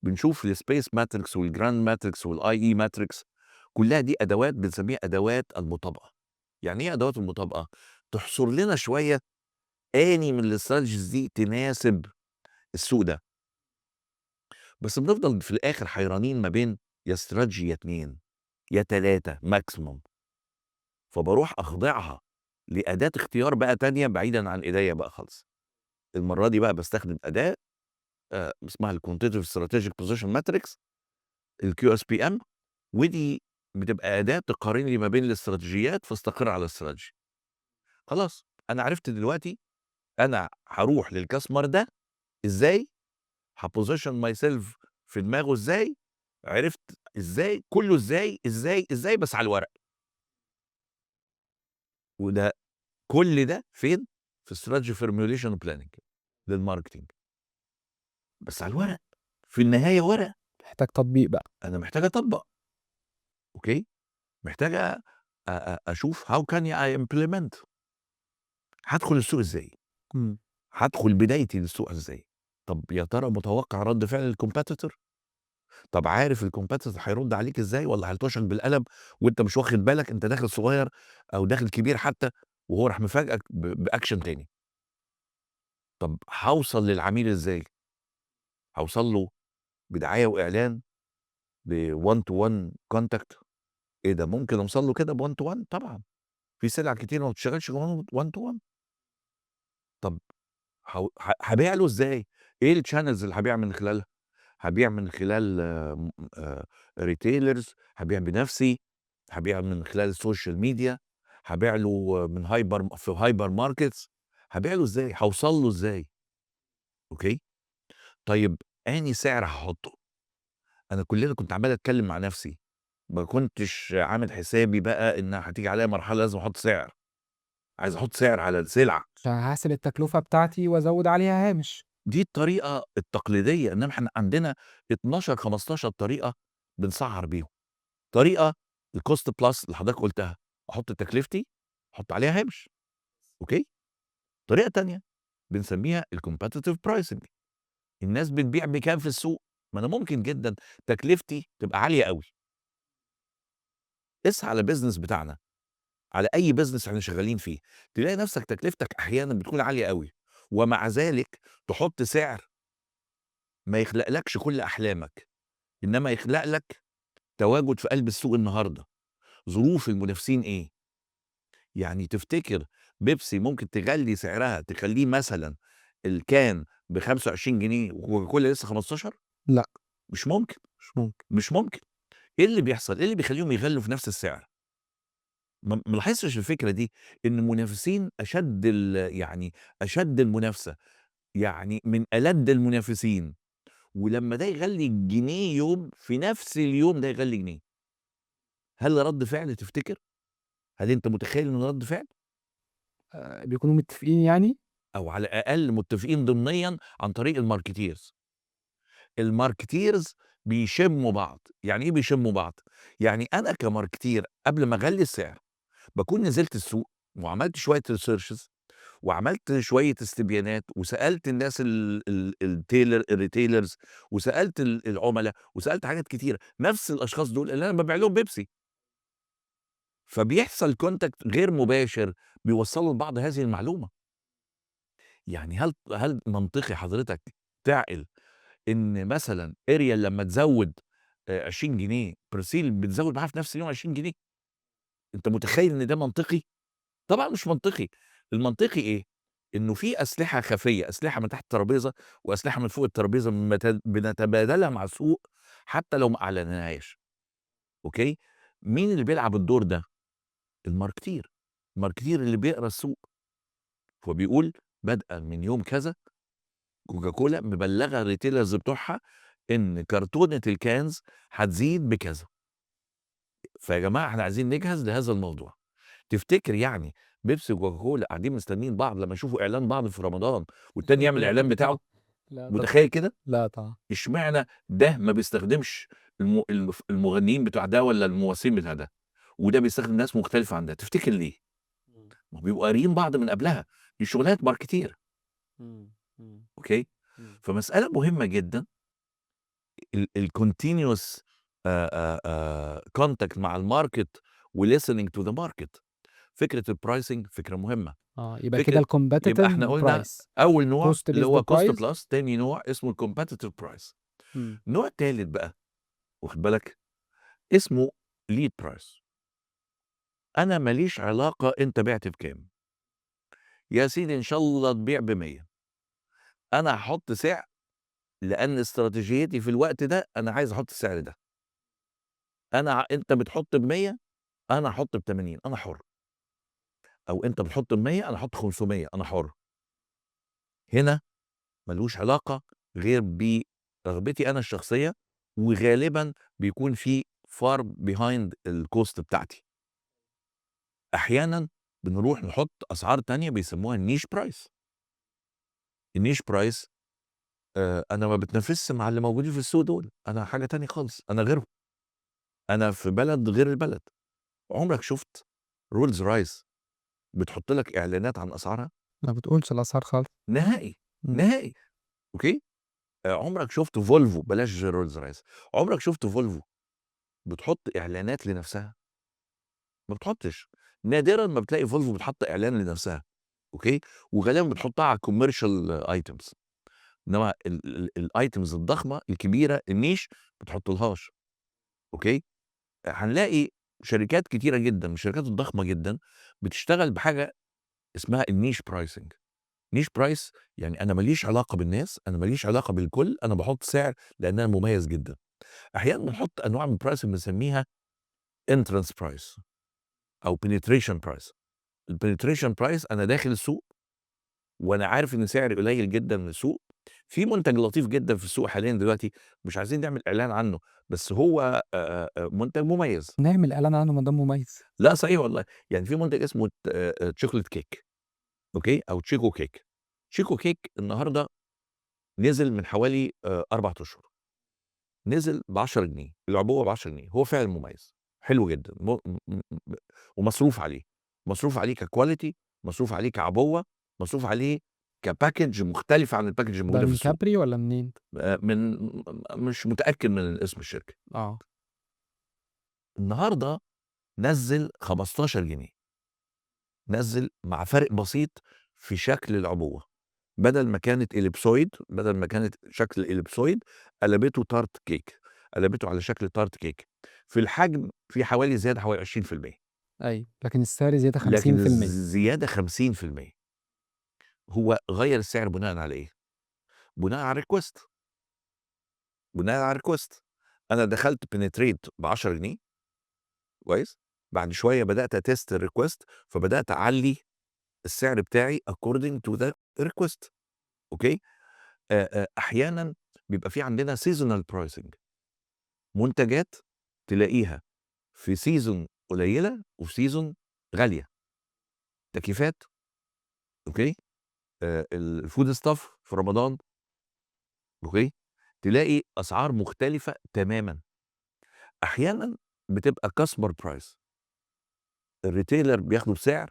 بنشوف الspace matrix والgrand matrix والIE matrix، كلها دي أدوات بنسميها أدوات المطابقة. يعني إيه أدوات المطابقة؟ تحصر لنا شوية أنهي من الstrategies دي تناسب السوق ده، بس بنفضل في الآخر حيرانين ما بين يا strategy يا 2 يا 3 maximum، فباروح أخضعها لأداة اختيار بقى تانية بعيدًا عن إيديّا بقى خالص. المرّة دي بقى باستخدم أداة اسمها الquantitative strategic position matrix الQSPM، ودي بتبقى أداة تقارن لي ما بين الاستراتيجيات فاستقر على استراتيجي. خلاص أنا عرفت دلوقتي أنا هاروح للcustomer ده إزاي، هposition myself في دماغه إزاي، عرفت إزاي، كله إزاي، إزاي بس على الورق. وده كل ده فين؟ في strategy formulation planning للmarketing. بس على الورق، في النهاية ورق، محتاج تطبيق بقى. أنا محتاج أطبّق، أوكي، محتاج أشوف how can I implement. هادخل السوق إزاي؟ إمم. هادخل بدايتي للسوق إزاي؟ طب يا ترى متوقع رد فعل الcompetitor؟ طب عارف الcompetitor هيرد عليك إزاي والّا هيلطشك بالقلم وأنت مش واخد بالك، أنت داخل صغير أو داخل كبير حتى وهو راح مفاجئك بaction تاني. طب هاوصل للعميل إزاي؟ هاوصل له بدعاية وإعلان بone to one contact. إيه ده ممكن أوصل له كده بone to one؟ طبعًا، في سلع كتيرة ما بتشتغلش one to one. طب هابيع له إزاي؟ إيه الchannels اللي هابيع من خلالها؟ هابيع من خلال retailers، هابيع بنفسي، هابيع من خلال السوشيال ميديا، هابيع له من في hyper markets. هابيع له إزاي؟ هاوصل له إزاي؟ أوكي؟ طيب أنهي سعر هاحطه؟ أنا كل ده كنت عمّال أتكلم مع نفسي، ما كنتش عامل حسابي بقى إن هتيجي عليَّ مرحلة لازم أحط سعر، عايز أحط سعر على السلعة. فهاحسب التكلفة بتاعتي وأزوّد عليها هامش. دي الطريقة التقليدية، إنما إحنا عندنا 12، 15 طريقة بنسعّر بيهم. طريقة الcost plus اللي حضرتك قُلتها، أحط تكلفتي، أحط عليها هامش، أوكي؟ طريقة تانية بنسميها الcompetitive pricing. الناس بتبيع بكام في السوق؟ ما أنا ممكن جدًا تكلفتي تبقى عالية أوي. قِسها على الbusiness بتاعنا، على أي business إحنا شغالين فيه، تلاقي نفسك تكلفتك أحيانًا بتكون عالية أوي، ومع ذلك تحط سعر ما يخلقلكش كل أحلامك، إنما يخلق لك تواجد في قلب السوق النهارده. ظروف المنافسين إيه؟ يعني تفتكر بيبسي ممكن تغلّي سعرها تخلّيه مثلًا الكان ب25 جنيه وكوكاكولا لسه 15؟ لأ، مش ممكن، مش ممكن. مش ممكن. إيه اللي بيحصل؟ إيه اللي بيخلّيهم يغلّوا في نفس السعر؟ ما لاحظتش الفكرة دي، إن المنافسين أشد يعني أشد المنافسة، يعني من ألَدّ المنافسين، ولمّا ده يغلّي جنيه يوم، في نفس اليوم ده يغلّي جنيه. هل رَد فعل تفتكر؟ هل أنت متخيل إنه رَد فعل؟ بيكونوا متفقين يعني؟ أو على الأقل متفقين ضمنيًا عن طريق الmarketeers. الmarketeers بيشمّوا بعض. يعني إيه بيشمّوا بعض؟ يعني أنا كmarketeer قبل ما أغلّي السعر، باكون نزلت السوق وعملت شوية researches وعملت شوية استبيانات وسألت الناس الretailers وسألت العُملا وسألت حاجات كتيرة، نفس الأشخاص دول اللي أنا بابيع لهم بيبسي. فبيحصل contact غير مباشر بيوصّلوا لبعض هذه المعلومة. يعني هل منطقي حضرتك تعقل إن مثلًا Ariel لمّا تزوّد 20 جنيه Persil بتزوّد معاها في نفس اليوم 20 جنيه؟ أنت متخيل إن ده منطقي؟ طبعًا مش منطقي. المنطقي إيه؟ إنه في أسلحة خفية، أسلحة من تحت الترابيزة وأسلحة من فوق الترابيزة بنتبادلها مع السوق حتى لو ما أعلناهاش، أوكي؟ مين اللي بيلعب الدور ده؟ الماركتير. الماركتير اللي بيقرا السوق، فبيقول بدءًا من يوم كذا كوكاكولا مبلغة الريتيلرز بتوعها إن كرتونة الكانز هتزيد بكذا. فيا جماعة إحنا عايزين نجهز لهذا الموضوع. تفتكر يعني بيبسي وكوكاكولا قاعدين مستنيين بعض لمّا يشوفوا إعلان بعض في رمضان والتاني يعمل الإعلان بتاعه؟ لا طبعًا. متخيل كده؟ لا طبعًا. اشمعنى ده ما بيستخدمش المغنيين بتوع ده والّا الممثلين بتاع ده، وده بيستخدم ناس مختلفة عن ده، تفتكر ليه؟ إمم. ما هو بيبقوا قاريين بعض من قبلها، دي شغلانة ماركتير، إمم. إمم. أوكي؟ إمم. فمسألة مهمة جدًا الcontinuous contact مع الmarket وlistening to the market. فكرة الpricing فكرة مهمة. يبقى كده فكرة يبقى إحنا الcompetitive قُلنا price أول نوع cost اللي based هو cost price. plus، تاني نوع اسمه الcompetitive price. إمم. النوع التالت بقى واخد بالك، اسمه lead price. أنا ما ليش علاقة أنت بِعت بكام، يا سيدي إن شاء الله تبيع ب100، أنا هاحط سعر لأن استراتيجيتي في الوقت ده أنا عايز أحط السعر ده. أنت بتحط ب100 أنا هاحط ب80 أنا حُر، أو أنت بتحط ب100 أنا هاحط 500 أنا حُر. هنا ما لوش علاقة غير برغبتي أنا الشخصية، وغالبًا بيكون في far behind الcost بتاعتي. أحيانًا بنروح نحط أسعار تانية بيسموها الniche price. الniche price أنا ما باتنافسش مع اللي موجودين في السوق دول، أنا حاجة تانية خالص، أنا غيرهم، أنا في بلد غير البلد. عمرك شُفت Rolls Royce بتحط لك إعلانات عن أسعارها؟ ما بتقولش الأسعار خالص. نهائي، إمم. نهائي، أوكي؟ عمرك شُفت Volvo بلاش Rolls Royce، عمرك شُفت Volvo بتحط إعلانات لنفسها؟ ما بتحطش، نادرًا ما بتلاقي Volvo بتحط إعلان لنفسها، أوكي؟ وغالبًا بتحطها على الcommercial items، إنما الitems الضخمة الكبيرة الniche ما بتحطلهاش، أوكي؟ هنلاقي شركات كتيرة جدًا من الشركات الضخمة جدًا بتشتغل بحاجة اسمها الniche pricing. niche price يعني أنا ما ليش علاقة بالناس، أنا ما ليش علاقة بالكل، أنا باحط سعر لأن أنا مميز جدًا. أحيانًا بنحط أنواع من الpricing بنسميها entrance price أو penetration price. الpenetration price أنا داخل السوق وأنا عارف إن سعري قليل جدًا من السوق، في منتج لطيف جدًا في السوق حاليًا دلوقتي مش عايزين نعمل إعلان عنه، بس هو منتج مميز. نعمل إعلان عنه ما دام مميز. لأ صحيح والله، يعني في منتج اسمه chocolate cake أوكي، أو chico cake. chico cake النهارده نزل من حوالي 4 أشهر، نزل ب10 جنيه، العبوة ب10 جنيه، هو فعلًا مميز، حلو جدًا، م ومصروف عليه، مصروف عليه كquality، مصروف عليه كعبوة، مصروف عليه كpackage مختلفة عن الpackage ده الموجودة في من السوق. كابري والّا منين؟ من مش متأكد من اسم الشركة. آه. النهارده نزّل 15 جنيه، نزّل مع فرق بسيط في شكل العبوة، بدل ما كانت إليبسويد، بدل ما كانت شكل إليبسويد قلبته tart cake، قلبته على شكل tart cake. في الحجم في حوالي زيادة حوالي 20%، أيوه، لكن السعر زيادة لكن 50%. الزيادة 50%. هو غيّر السعر بناءً على إيه؟ بناءً على الrequest، بناءً على الrequest. أنا دخلت penetrate ب10 جنيه كويس، بعد شوية بدأت أtest الrequest فبدأت أعلّي السعر بتاعي according to the request، أوكي؟ أحيانًا بيبقى في عندنا seasonal pricing، منتجات تلاقيها في season قليلة وفي season غالية، تكييفات، أوكي؟ الfood stuff في رمضان، أوكي؟ تلاقي أسعار مختلفة تمامًا. أحيانًا بتبقى customer price، الretailer بياخده بسعر،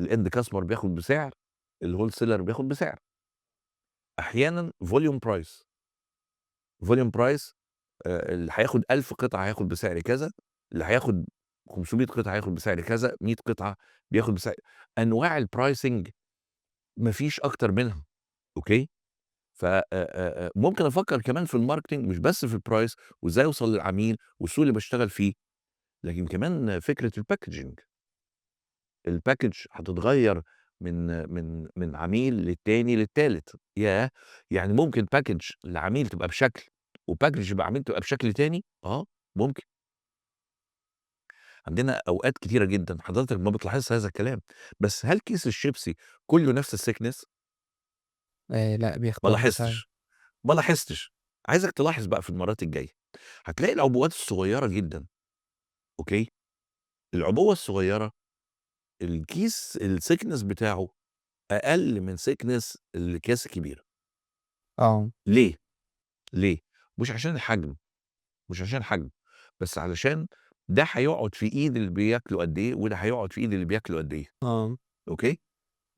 الend customer بياخد بسعر، الwholesaler بياخد بسعر. أحيانًا volume price، volume price اللي هياخد 1000 قطعة هياخد بسعر كذا، اللي هياخد 500 قطعة هياخد بسعر كذا، 100 قطعة بياخد بسعر. أنواع الpricing ما فيش أكتر منها، أوكي؟ ف ممكن أفكّر كمان في الmarketing مش بس في الprice وإزاي أوصل للعميل والسوق اللي باشتغل فيه، لكن كمان فكرة الpackaging. الpackage هتتغيّر من عميل للتاني للتالت، ياه! يعني ممكن package لعميل تبقى بشكل، وpackage لعميل تبقى بشكل تاني؟ ممكن. عندنا أوقات كتيرة جدًا حضرتك ما بتلاحظش هذا الكلام، بس هل كيس الشيبسي كُلّه نفس الthickness؟ لأ ما بيختلف ساعات. لاحظتش، ما لاحظتش. عايزك تلاحظ بقى في المرات الجاية، هتلاقي العبوات الصغيّرة جدًا، أوكي؟ العبوة الصغيّرة الكيس الthickness بتاعه أقل من thickness الأكياس الكبيرة. آه. ليه؟ ليه؟ مش عشان الحجم، مش عشان الحجم، بس علشان ده هيقعد في إيد اللي بياكله قد إيه، وده هيقعد في إيد اللي بياكله قد إيه، آه. أوكي؟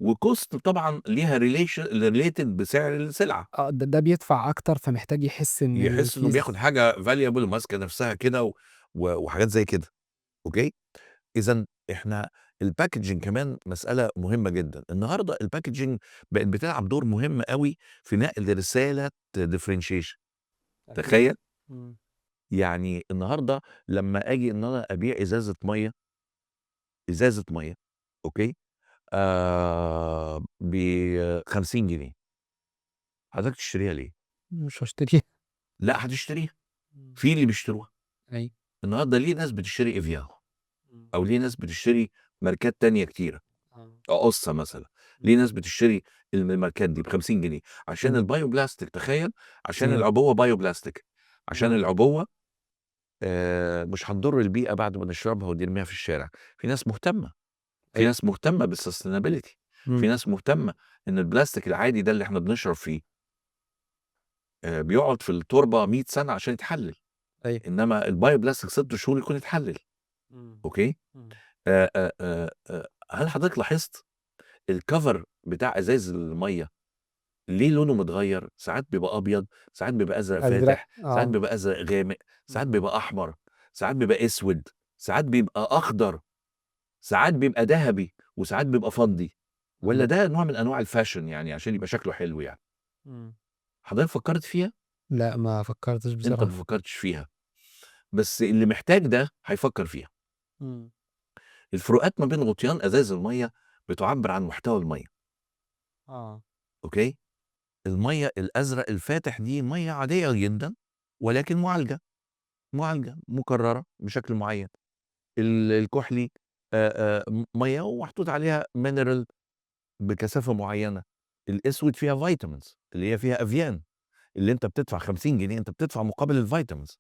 وcost طبعًا ليها related بسعر السلعة، ده بيدفع أكتر فمحتاج يحس إن يحس إنه بياخد الكيس. حاجة valuable وماسكة نفسها كده وحاجات زي كده، أوكي؟ إذًا إحنا الpackaging كمان مسألة مهمة جدًا. النهارده الpackaging بقت بتلعب دور مهم أوي في نقل رسالة differentiation. أكيد. تخيل! إمم. يعني النهارده لمّا آجي إن أنا أبيع إزازة مَيّة، إزازة مَيّة، أوكي؟ ب50 جنيه، حضرتك تشتريها ليه؟ مش هاشتريها. لأ هتشتريها، إمم. في اللي بيشتروها، أيوه. النهارده ليه ناس بتشتري إيفيان إمم. أو ليه ناس بتشتري ماركات تانية كتيرة، آه. أقصى مثلًا، ليه ناس بتشتري الماركات دي ب50 جنيه؟ عشان إمم. البايو بلاستيك تخيل، عشان إمم. العبوة بايو بلاستيك، عشان آه. العبوة مش هتضر البيئة بعد ما نشربها ونرميها في الشارع، في ناس مهتمة، في أيوه. ناس مهتمة بالsustainability، في إمم. ناس مهتمة إن البلاستيك العادي ده اللي إحنا بنشرب فيه بيقعد في التربة 100 سنة عشان يتحلل، أيوه. إنما البايو بلاستيك 6 شهور يكون اتحلل، إمم. أوكي؟ إمم. هل حضرتك لاحظت الcover بتاع إزاز المَيّة ليه لونه متغيّر؟ ساعات بيبقى أبيض، ساعات بيبقى أزرق أزرق. فاتح، ساعات آه. بيبقى أزرق غامق، ساعات إمم. بيبقى أحمر، ساعات بيبقى أسود، ساعات بيبقى أخضر، ساعات بيبقى دهبي، وساعات بيبقى فضي، والّا إمم. ده نوع من أنواع الfashion يعني عشان يبقى شكله حلو يعني؟ إمم. حضرتك فكّرت فيها؟ لأ، ما فكّرتش أنت ما بصراحة. فكّرتش فيها، بس اللي محتاج ده هيفكّر فيها. إمم. الفروقات ما بين غطيان إزاز المَيّة بتعبّر عن محتوى المَيّة، آه. أوكي؟ المَيّة الأزرق الفاتح دي مَيّة عادية جدًا، ولكن معالجة مكررة بشكل معين. الكحلي مَيّة ومحطوط عليها mineral بكثافة معينة. الأسود فيها vitamins اللي هي فيها أفيان، اللي أنت بتدفع 50 جنيه أنت بتدفع مقابل الvitamins،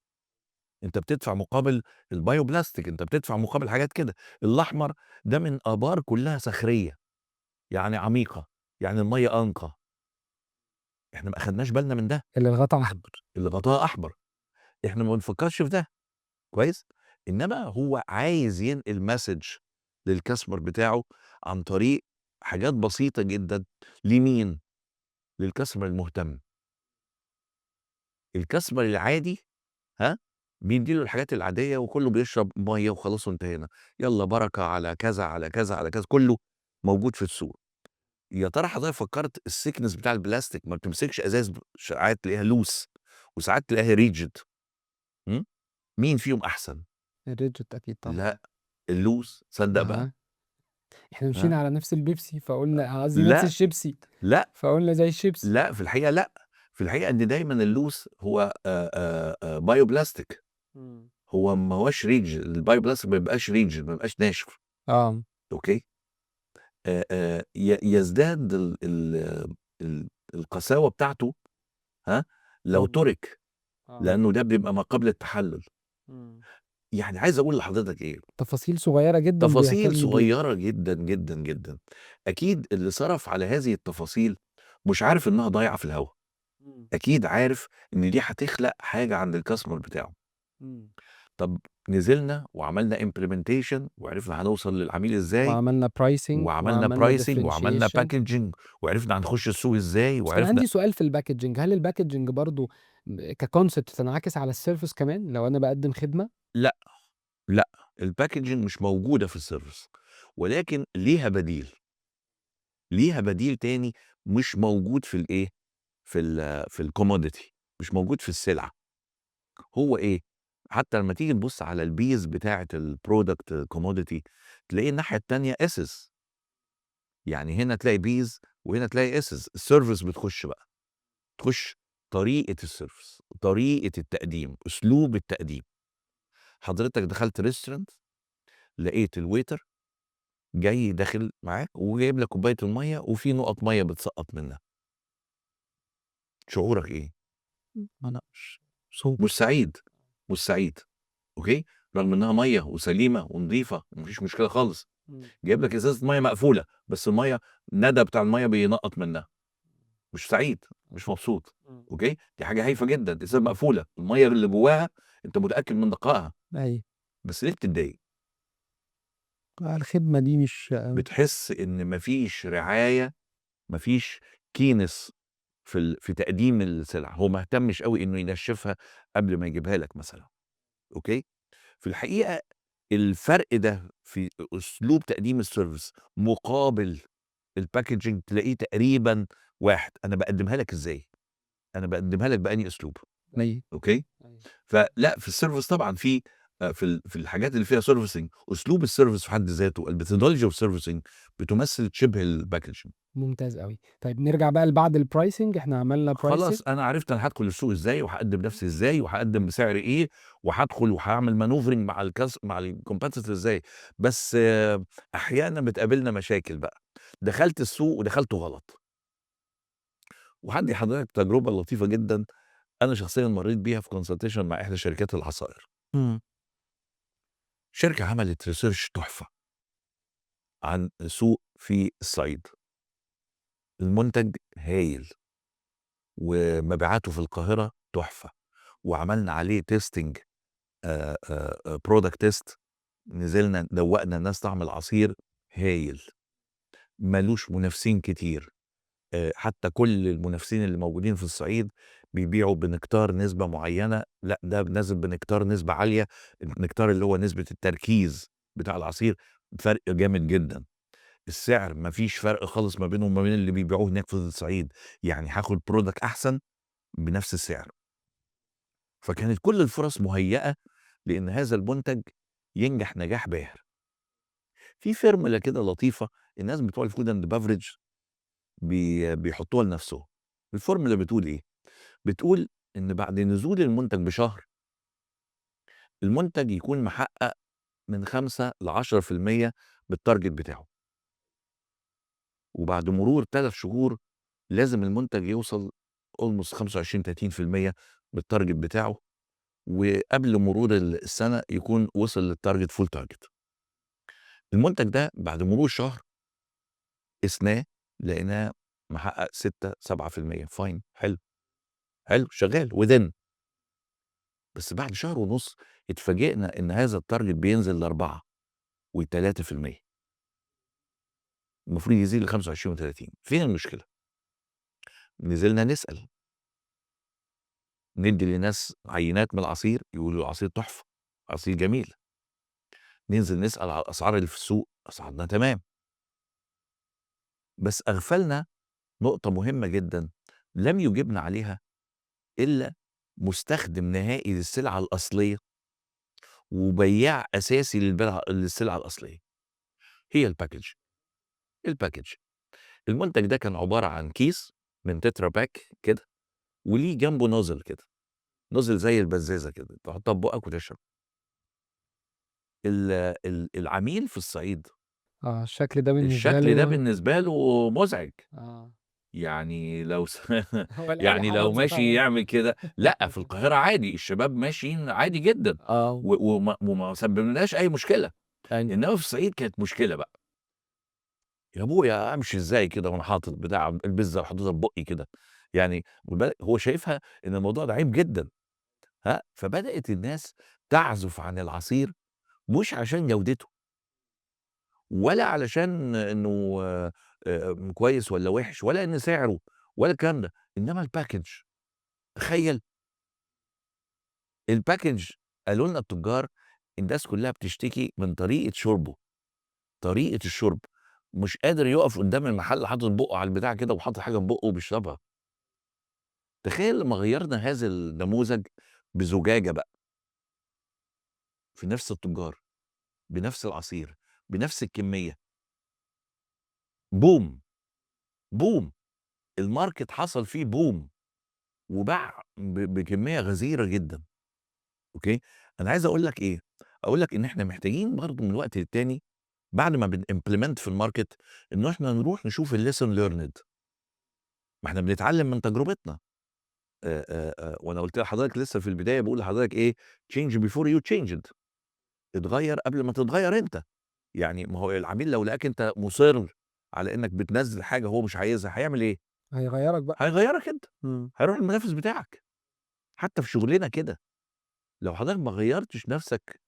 أنت بتدفع مقابل البايوبلاستيك، أنت بتدفع مقابل حاجات كده. الأحمر ده من آبار كلها صخرية، يعني عميقة، يعني المَيّة أنقى. إحنا ما أخدناش بالنا من ده، اللي الغطا أحمر. اللي غطاها أحمر، إحنا ما بنفكّرش في ده. كويس؟ إنما هو عايز ينقل message للcustomer بتاعه عن طريق حاجات بسيطة جدًا لمين؟ للcustomer المهتم. الcustomer العادي ها، بيدّي له الحاجات العادية وكُلّه بيشرب مَيّة وخلاص وانتهينا، يالّا بركة على كذا، على كذا، على كذا، كُلّه موجود في السوق. يا ترى حضرتك فكّرت الsickness بتاع البلاستيك ما بتمسكش إزاز ساعات تلاقيها loose وساعات تلاقيها rigid إمم، مين فيهم أحسن؟ الريدجيت أكيد طبعًا. لأ، الloose تصدّق بقى؟ أها. إحنا ها؟ مشينا على نفس البيبسي فقُلنا قصدي نفس لأ، الشيبسي، لأ، فقُلنا زي الشيبسي. لأ، في الحقيقة لأ، في الحقيقة إن دايمًا اللوث هو bioplastic إمم. هو ما هواش rigid الbioplastic ما بيبقاش rigid ما بيبقاش ناشف، آه. أوكي، يزداد القساوة بتاعته ها، لو إمم. تُرِك، آه. لأنه ده بيبقى ما قبل التحلل، إمم. يعني عايز أقول لحضرتك إيه، تفاصيل صغيرة جدًا تفاصيل بيهتم بيها. صغيرة جدًا، جدًا، جدًا، أكيد اللي صرف على هذه التفاصيل مش عارف إنها ضايعة في الهوا. إمم. أكيد عارف إن دي هتخلق حاجة عند الcustomer بتاعه. إمم. طب نزلنا وعملنا implementation وعرفنا هنوصل للعميل إزاي، وعملنا pricing وعملنا وعملنا pricing وعملنا differentiation. packaging وعرفنا هنخش السوق إزاي بس كان وعرفنا عندي سؤال في الpackaging، هل الpackaging برضه كconcept تنعكس على الservice كمان لو أنا باقدّم خدمة؟ لأ، لأ، الpackaging مش موجودة في الservice ولكن ليها بديل، ليها بديل تاني مش موجود في الإيه، في الcommodity مش موجود في السلعة. هو إيه، حتى لمّا تيجي تبُص على البيز بتاعة الproduct commodity تلاقي الناحية التانية S's يعني هنا تلاقي بيز وهنا تلاقي S's الservice بتخش بقى، تخش طريقة الservice، طريقة التقديم، أسلوب التقديم. حضرتك دخلت restaurant لقيت الwaiter جاي داخل معاك وجايب لك كوباية المَيّة وفي نقط مَيّة بتسقّط منها، شعورك إيه؟ أنا مبسوط. مش سعيد، مش سعيد، أوكي، رغم إنها مَيّة وسليمة ونضيفة وما فيش مشكلة خالص. إمم. جايب لك إزازة مَيّة مقفولة، بس المَيّة الندى بتاع المَيّة بينقّط منها، مش سعيد، مش مبسوط، إمم. أوكي، دي حاجة هايفة جدًا، إزازة مقفولة، المَيّة اللي جواها أنت متأكد من نقائها، أيوه. بس ليه بتتضايق؟ الخدمة دي مش بتحس إن ما فيش رعاية، ما فيش كينس في تقديم السلعة، هو ما اهتمش أوي إنه ينشّفها قبل ما يجيبها لك مثلًا، أوكي، في الحقيقة الفرق ده في أسلوب تقديم الservice مقابل الpackaging تلاقيه تقريبًا واحد، أنا باقدّمها لك إزاي، أنا باقدّمها لك بأنهي أسلوب، أيوه. أوكي، أيوه. فلأ في الservice طبعًا في في الحاجات اللي فيها servicing أسلوب الservice في حد ذاته الmethodology of servicing بتمثل شبه الpackaging ممتاز أوي. طيب نرجع بقى لبعد الpricing، إحنا عملنا pricing. خلاص أنا عرفت أنا هادخل السوق إزاي، وهاقدّم نفسي إزاي، وهاقدّم بسعر إيه، وهادخل وهاعمل maneuvering مع الcompetitor إزاي. بس أحيانًا بتقابلنا مشاكل بقى. دخلت السوق ودخلته غلط. وهادّي لحضرتك تجربة لطيفة جدًا أنا شخصيًا مرّيت بيها في consultation مع إحدى شركات العصائر. إمم. شركة عملت research تحفة عن سوق في الصعيد. المنتج هايل، ومبيعاته في القاهرة تحفة، وعملنا عليه testing product test. نزلنا دوّقنا الناس طعم العصير هايل، ما لوش منافسين كتير. حتى كل المنافسين اللي موجودين في الصعيد بيبيعوا بنكتار نسبة معيّنة، لأ ده نازل بنكتار نسبة عالية. النكتار اللي هو نسبة التركيز بتاع العصير فرق جامد جدًا. السعر ما فيش فرق خالص ما بينه وما بين اللي بيبيعوه هناك في الصعيد، يعني هاخد product أحسن بنفس السعر. فكانت كل الفرص مُهيّأة لإن هذا المنتج ينجح نجاح باهر. في فورمولا كده لطيفة الناس بتوع الfood and beverage بيحطوها لنفسهم. الفورمولا بتقول إيه؟ بتقول إن بعد نزول المنتج بشهر، المنتج يكون محقق من 5 ل10% بالtarget بتاعه. وبعد مرور 3 شهور لازم المنتج يوصل almost 25 30% بالtarget بتاعه، وقبل مرور السنة يكون وصل للtarget full target. المنتج ده بعد مرور شهر قسناه لقيناه محقق 6 7% fine حلو، حلو شغال within. بس بعد شهر ونُص اتفاجئنا إن هذا الtarget بينزل ل4 و3%. المفروض يزيد ل25 و30. فين المشكلة؟ نزلنا نسأل، ندّي لناس عينات من العصير يقولوا العصير تحفة، عصير جميل. ننزل نسأل على الأسعار اللي في السوق، أسعارنا تمام. بس أغفلنا نقطة مهمة جدًا لم يجبنا عليها إلا مستخدم نهائي للسلعة الأصلية، وبياع أساسي للسلعة الأصلية، هي الpackage. الpackage المنتج ده كان عبارة عن كيس من tetra pak كده، وليه جنبه nozzle كده، nozzle زي البزازة كده، تحطها في بُقّك وتشرب. العميل في الصعيد الشكل ده بالنسبة الشكل ده له. بالنسبة له مُزعج. آه. يعني لو هو يعني القريحة لو بايظة ماشي طبعًا. يعمل كده لأ، في القاهرة عادي، الشباب ماشيين عادي جدًا، آه. وما سببناش أي مشكلة. أيوه. إنما في الصعيد كانت مشكلة بقى. يا أبويا أمشي إزاي كده وأنا حاطط بتاع البِزّة وحاططها في بُقّي كده؟ يعني خُد بالك هو شايفها إن الموضوع ده عيب جدًا. فبدأت الناس تعزف عن العصير مش عشان جودته، ولا علشان إنه كويس والّا وِحِش، ولا إن سعره ولا الكلام ده، إنما الpackage. تخيّل! الpackage قالوا لنا التجار الناس كلّها بتشتكي من طريقة شُربه، طريقة الشُرب. مش قادر يُقف قدّام المحل حاطط بُقّه على البتاع كده وحاطط حاجة في بُقّه وبيشربها. تخيّل لمّا غيّرنا هذا النموذج بزجاجة بقى، في نفس التجار، بنفس العصير، بنفس الكمية. boom، boom. الmarket حصل فيه boom وباع بكمية غزيرة جدًا. أوكي. أنا عايز أقول لك إيه، أقول لك إن إحنا محتاجين برضه من وقت للتاني بعد ما بنimplement في الmarket إنه إحنا نروح نشوف الlesson learned. ما إحنا بنتعلم من تجربتنا. وأنا قُلت لحضرتك لسه في البداية باقول لحضرتك إيه change before you changed. اتغيّر قبل ما تتغيّر أنت. يعني ما هو العميل لو لقاك أنت مُصِر على إنك بتنزّل حاجة هو مش عايزها هيعمل إيه؟ هيغيّرك بقى. هيغيّرك أنت، إمم. هيروح للمنافس بتاعك. حتى في شغلنا كده. لو حضرتك ما غيّرتش نَفْسك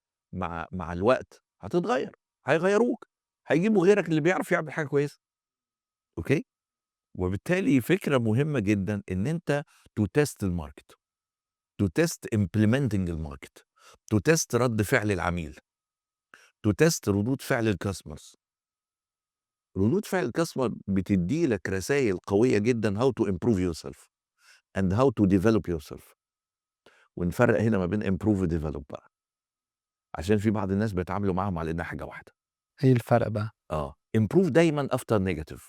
مع الوقت هتتغيّر، هيغيّروك، هيجيبوا غيرك اللي بيعرف يعمل حاجة كويسة. أوكي. وبالتالي فكرة مهمة جدًا إن أنت to test الmarket، to test implementing الmarket، to test رَد فعل العميل، to test ردود فعل الcustomers. ردود فعل الcustomer بتدّي لك رسايل قوية جدًا how to improve yourself and how to develop yourself. ونفرّق هنا ما بين improve وdevelop بقى، عشان في بعض الناس بيتعاملوا معاهم على إنها حاجة واحدة. إيه الفرق بقى؟ improve دايمًا after negative.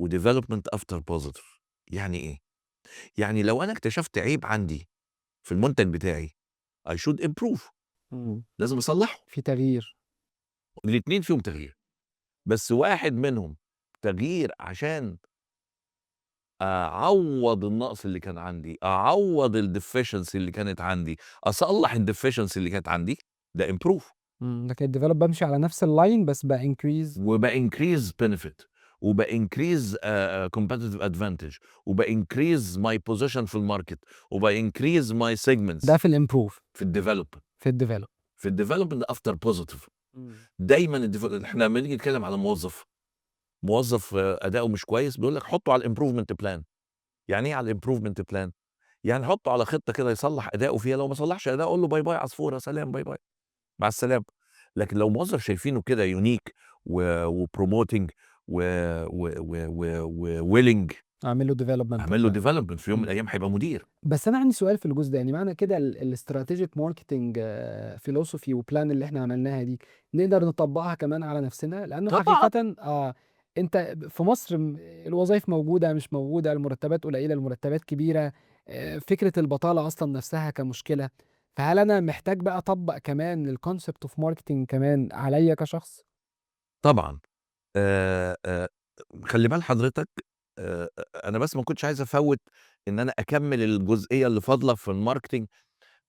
وdevelopment after positive. يعني إيه؟ يعني لو أنا اكتشفت عيب عندي في المنتج بتاعي I should improve، إمم. لازم أصلّحه، في تغيير. الاتنين فيهم تغيير، بس واحد منهم تغيير عشان أعوّض النقص اللي كان عندي، أعوّض الdeficiency اللي كانت عندي، أصلّح الdeficiency اللي كانت عندي، ده improve لكن الdevelop بامشي على نفس الline بس بincrease. وبincrease benefit وبincrease competitive advantage وبincrease my position في الmarket وبincrease my segments ده في الimprove. في الdevelop. في الdevelop. في الdevelopment after positive. إمم. دايمًا إحنا لمّا نيجي نتكلم على موظف أداؤه مش كويس بيقول لك حُطّه على الimprovement plan. يعني إيه على الimprovement plan؟ يعني حُطّه على خطة كده يصلّح أداؤه فيها، لو ما صلّحش أداؤه قُل له باي باي عصفورة، سلام باي باي، مع السلامة. لكن لو موظف شايفينه كده unique وpromoting و و و و وwilling أعمل له development أعمل له plan. development في يوم من إمم. الأيام هيبقى مدير. بس أنا عندي سؤال في الجزء ده، يعني معنى كده الstrategic marketing philosophy وplan اللي إحنا عملناها دي، نقدر نطبّقها كمان على نفسنا؟ لأنه طبعًا. حقيقةً أنت في مصر الوظايف موجودة، مش موجودة، المرتبات قليلة، المرتبات كبيرة، فكرة البطالة أصلًا نفسها كمشكلة، فهل أنا محتاج بقى أطبّق كمان الconcept of marketing كمان عليّا كشخص؟ طبعًا. آآ آآ خلّي بال حضرتك أنا بس ما كنتش عايز أفوّت إن أنا أكمّل الجزئية اللي فاضلة في الmarketing.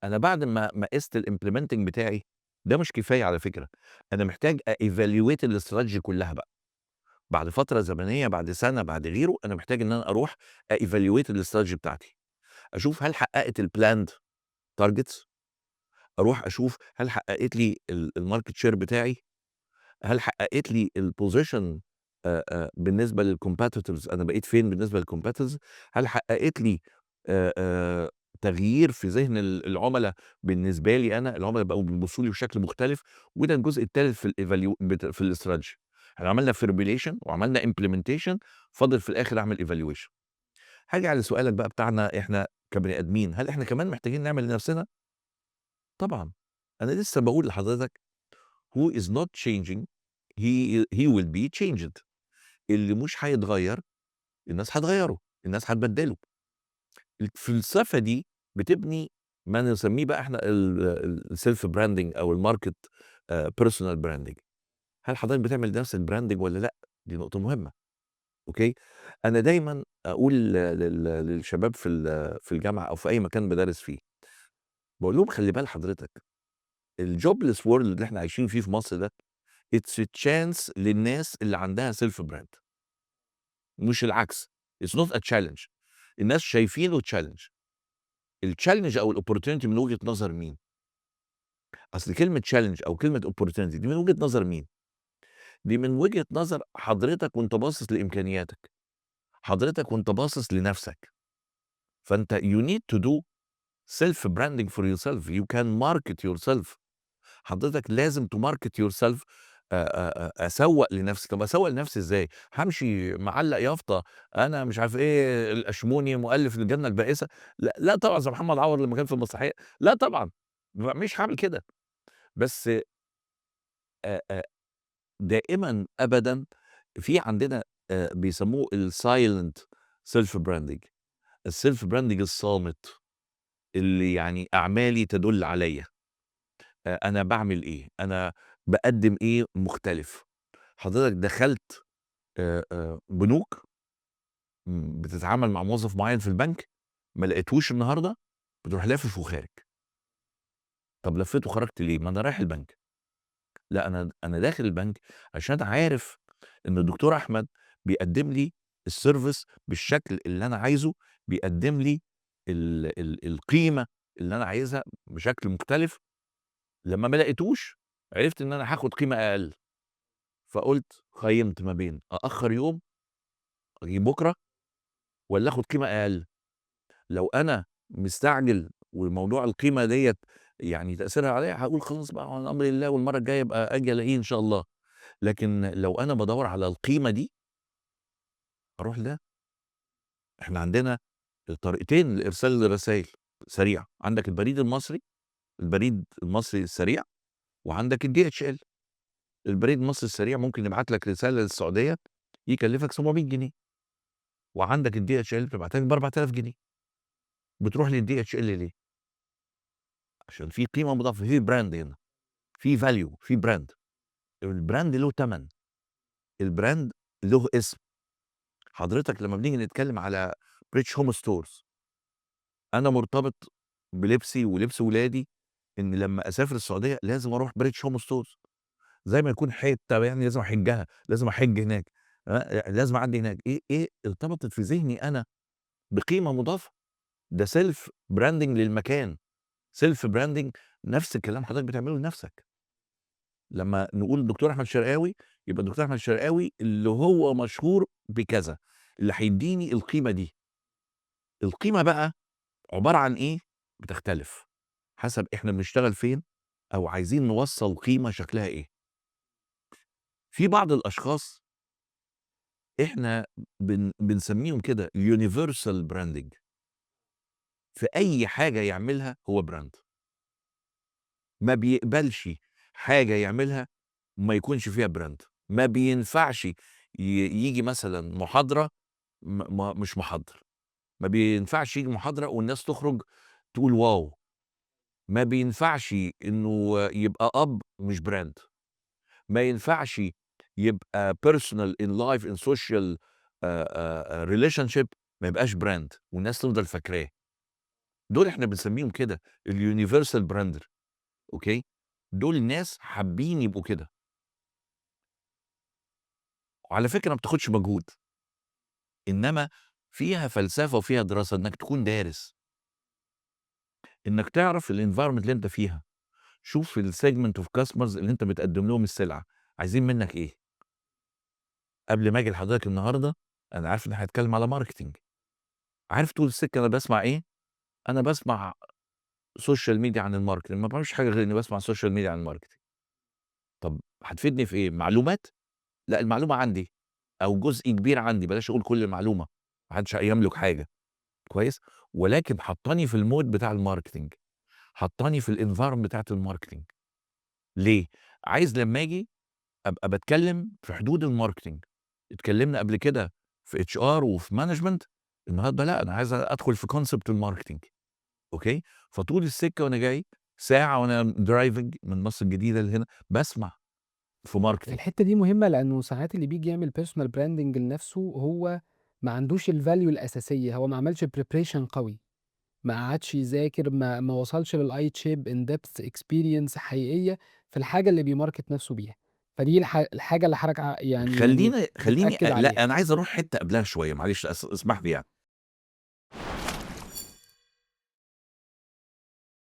أنا بعد ما قِست الimplementing بتاعي، ده مش كفاية على فكرة، أنا محتاج أevaluate الstrategy كلّها بقى، بعد فترة زمنية، بعد سنة، بعد غيره، أنا محتاج إن أنا أروح أevaluate الstrategy بتاعتي، أشوف هل حققت الplanned targets، أروح أشوف هل حققت لي الmarket share بتاعي، هل حققت لي الposition بالنسبة للcompetitors أنا بقيت فين بالنسبة للcompetitors، هل حققت لي تغيير في ذهن العُملا بالنسبة لي أنا، العُملا بقوا بيبصوا لي بشكل مختلف، وده الجزء التالت في في الstrategy. إحنا عملنا formulation وعملنا implementation، فاضل في الآخر أعمل evaluation. هاجي على سؤالك بقى بتاعنا إحنا كبني آدمين، هل إحنا كمان محتاجين نعمل لنفسنا؟ طبعًا. أنا لسه باقول لحضرتك who is not changing he will be changed. اللي مش هيتغيّر الناس هتغيّره، الناس هتبدّله. الفلسفة دي بتبني ما نسميه بقى إحنا الself branding أو الmarket personal branding. هل حضرتك بتعمل لنفسك branding والّا لأ؟ دي نقطة مهمة، أوكي؟ أنا دايمًا أقول للشباب في الجامعة أو في أي مكان بادرس فيه، باقول لهم خلّي بال حضرتك الjobless world اللي إحنا عايشين فيه في مصر ده it's a chance للناس اللي عندها self brand مش العكس. it's not a challenge. الناس شايفينه challenge. الchallenge أو الopportunity من وجهة نظر مين؟ أصل كلمة challenge أو كلمة opportunity دي من وجهة نظر مين؟ دي من وجهة نظر حضرتك وأنت باصص لإمكانياتك، حضرتك وأنت باصص لنفسك. فأنت you need to do self branding for yourself. You can market yourself. حضرتك لازم to market yourself. أسوّق لنفسي. طب أسوّق لنفسي إزاي؟ هامشي معلّق يافطة أنا مش عارف إيه الأشموني مؤلف الجنة البائسة؟ لأ، لأ طبعًا زي محمد عوض لمّا كان في المسرحية، لأ طبعًا، مش هاعمل كده. بس آآ دائمًا أبدًا في عندنا بيسموه الsilent self branding. الself branding الصامت، اللي يعني أعمالي تدُل عليَّ. أنا باعمل إيه، أنا باقدّم إيه مختلف. حضرتك دخلت بنوك، بتتعامل مع موظف معيّن في البنك، ما لقيتهوش النهارده، بتروح لافف وخارج. طب لفيت وخرجت ليه؟ ما أنا رايح البنك. لأ أنا داخل البنك عشان عارف إن الدكتور أحمد بيقدّم لي الservice بالشكل اللي أنا عايزه، بيقدّم لي القيمة اللي أنا عايزها بشكل مختلف. لمّا ما لقيتوش، عرفت إن أنا هاخد قيمة أقل، فقُلت خيّمت ما بين أأخّر يوم، أجي بُكرة والّا آخد قيمة أقل. لو أنا مستعجل وموضوع القيمة ديّة يعني تأثيرها عليَّ، هاقول خلاص بقى هو الأمر لله والمرّة الجاية أبقى آجي ألاقيه إن شاء الله. لكن لو أنا بادوّر على القيمة دي، أروح لده. إحنا عندنا طريقتين لإرسال الرسايل سريعة، عندك البريد المصري، البريد المصري السريع، وعندك الDHL. البريد المصري السريع ممكن يبعت لك رسالة للسعودية يكلفك 700 جنيه. وعندك الDHL بتبعتها لك ب4000 جنيه. بتروح للDHL ليه؟ عشان في قيمة مضافة، في brand هنا، في value، في brand. الbrand له تَمَن، الbrand له اسم. حضرتك لمّا بنيجي نتكلم على Rich Home Stores، أنا مرتبط بلبسي ولبس ولادي إن لمّا أسافر السعودية لازم أروح Rich Home Stores، زي ما يكون حتة يعني لازم أحجها، لازم أحج هناك، لازم أعدّي هناك. إيه ارتبطت في ذهني أنا بقيمة مضافة. ده self branding للمكان، self branding. نفس الكلام حضرتك بتعمله لنفسك. لمّا نقول الدكتور أحمد شرقاوي، يبقى الدكتور أحمد شرقاوي اللي هو مشهور بكذا، اللي هيدّيني القيمة دي. القيمة بقى عبارة عن إيه؟ بتختلف، حسب إحنا بنشتغل فين أو عايزين نوصّل قيمة شكلها إيه. في بعض الأشخاص إحنا بنسميهم كده universal branding، في أي حاجة يعملها هو brand. ما بيقبلش حاجة يعملها ما يكونش فيها brand. ما بينفعش ييجي مثلًا محاضرة مش محضّر، ما بينفعش ييجي محاضرة والناس تخرج تقول واو. ما بينفعش إنه يبقى أب مش brand. ما ينفعش يبقى personal in life in social relationship ما يبقاش brand والناس تفضل فاكراه. دول إحنا بنسميهم كده الuniversal brander. أوكي؟ دول ناس حابين يبقوا كده. وعلى فكرة ما بتاخدش مجهود، إنما فيها فلسفة وفيها دراسة، إنك تكون دارس، إنك تعرف الenvironment اللي أنت فيها. شوف الsegment of customers اللي أنت بتقدّم لهم السلعة، عايزين منك إيه؟ قبل ما آجي لحضرتك النهارده، أنا عارف إن إحنا هنتكلم على marketing. عارف طول السكة أنا باسمع إيه؟ أنا باسمع social media عن الmarketing، ما باعملش حاجة غير إني باسمع social media عن الmarketing. طب هتفيدني في إيه؟ معلومات؟ لأ، المعلومة عندي أو جزء كبير عندي، بلاش أقول كل المعلومة، ما حدش يملك حاجة، كويس؟ ولكن حطّاني في الmood بتاع الmarketing، حطّاني في الenvironment بتاعة الmarketing. ليه؟ عايز لمّا آجي أبقى باتكلم في حدود الmarketing. اتكلمنا قبل كده في HR وفي management، النهارده لأ، أنا عايز أدخل في concept الmarketing. أوكي؟ فطول السكة وأنا جاي ساعة وأنا driving من مصر الجديدة لهنا، باسمع في marketing. الحتة دي مهمة لأنه ساعات اللي بييجي يعمل personal branding لنفسه هو ما عندوش الvalue الأساسية، هو ما عملش preparation قوي، ما قعدش يذاكر، ما وصلش للlight shape in depth experience حقيقية في الحاجة اللي بيmarket نفسه بيها، فدي الحاجة اللي حضرتك يعني خلّيني بتأكد لأ، عليها. أنا عايز أروح حتّة قبلها شوية، معلش اسمح لي يعني.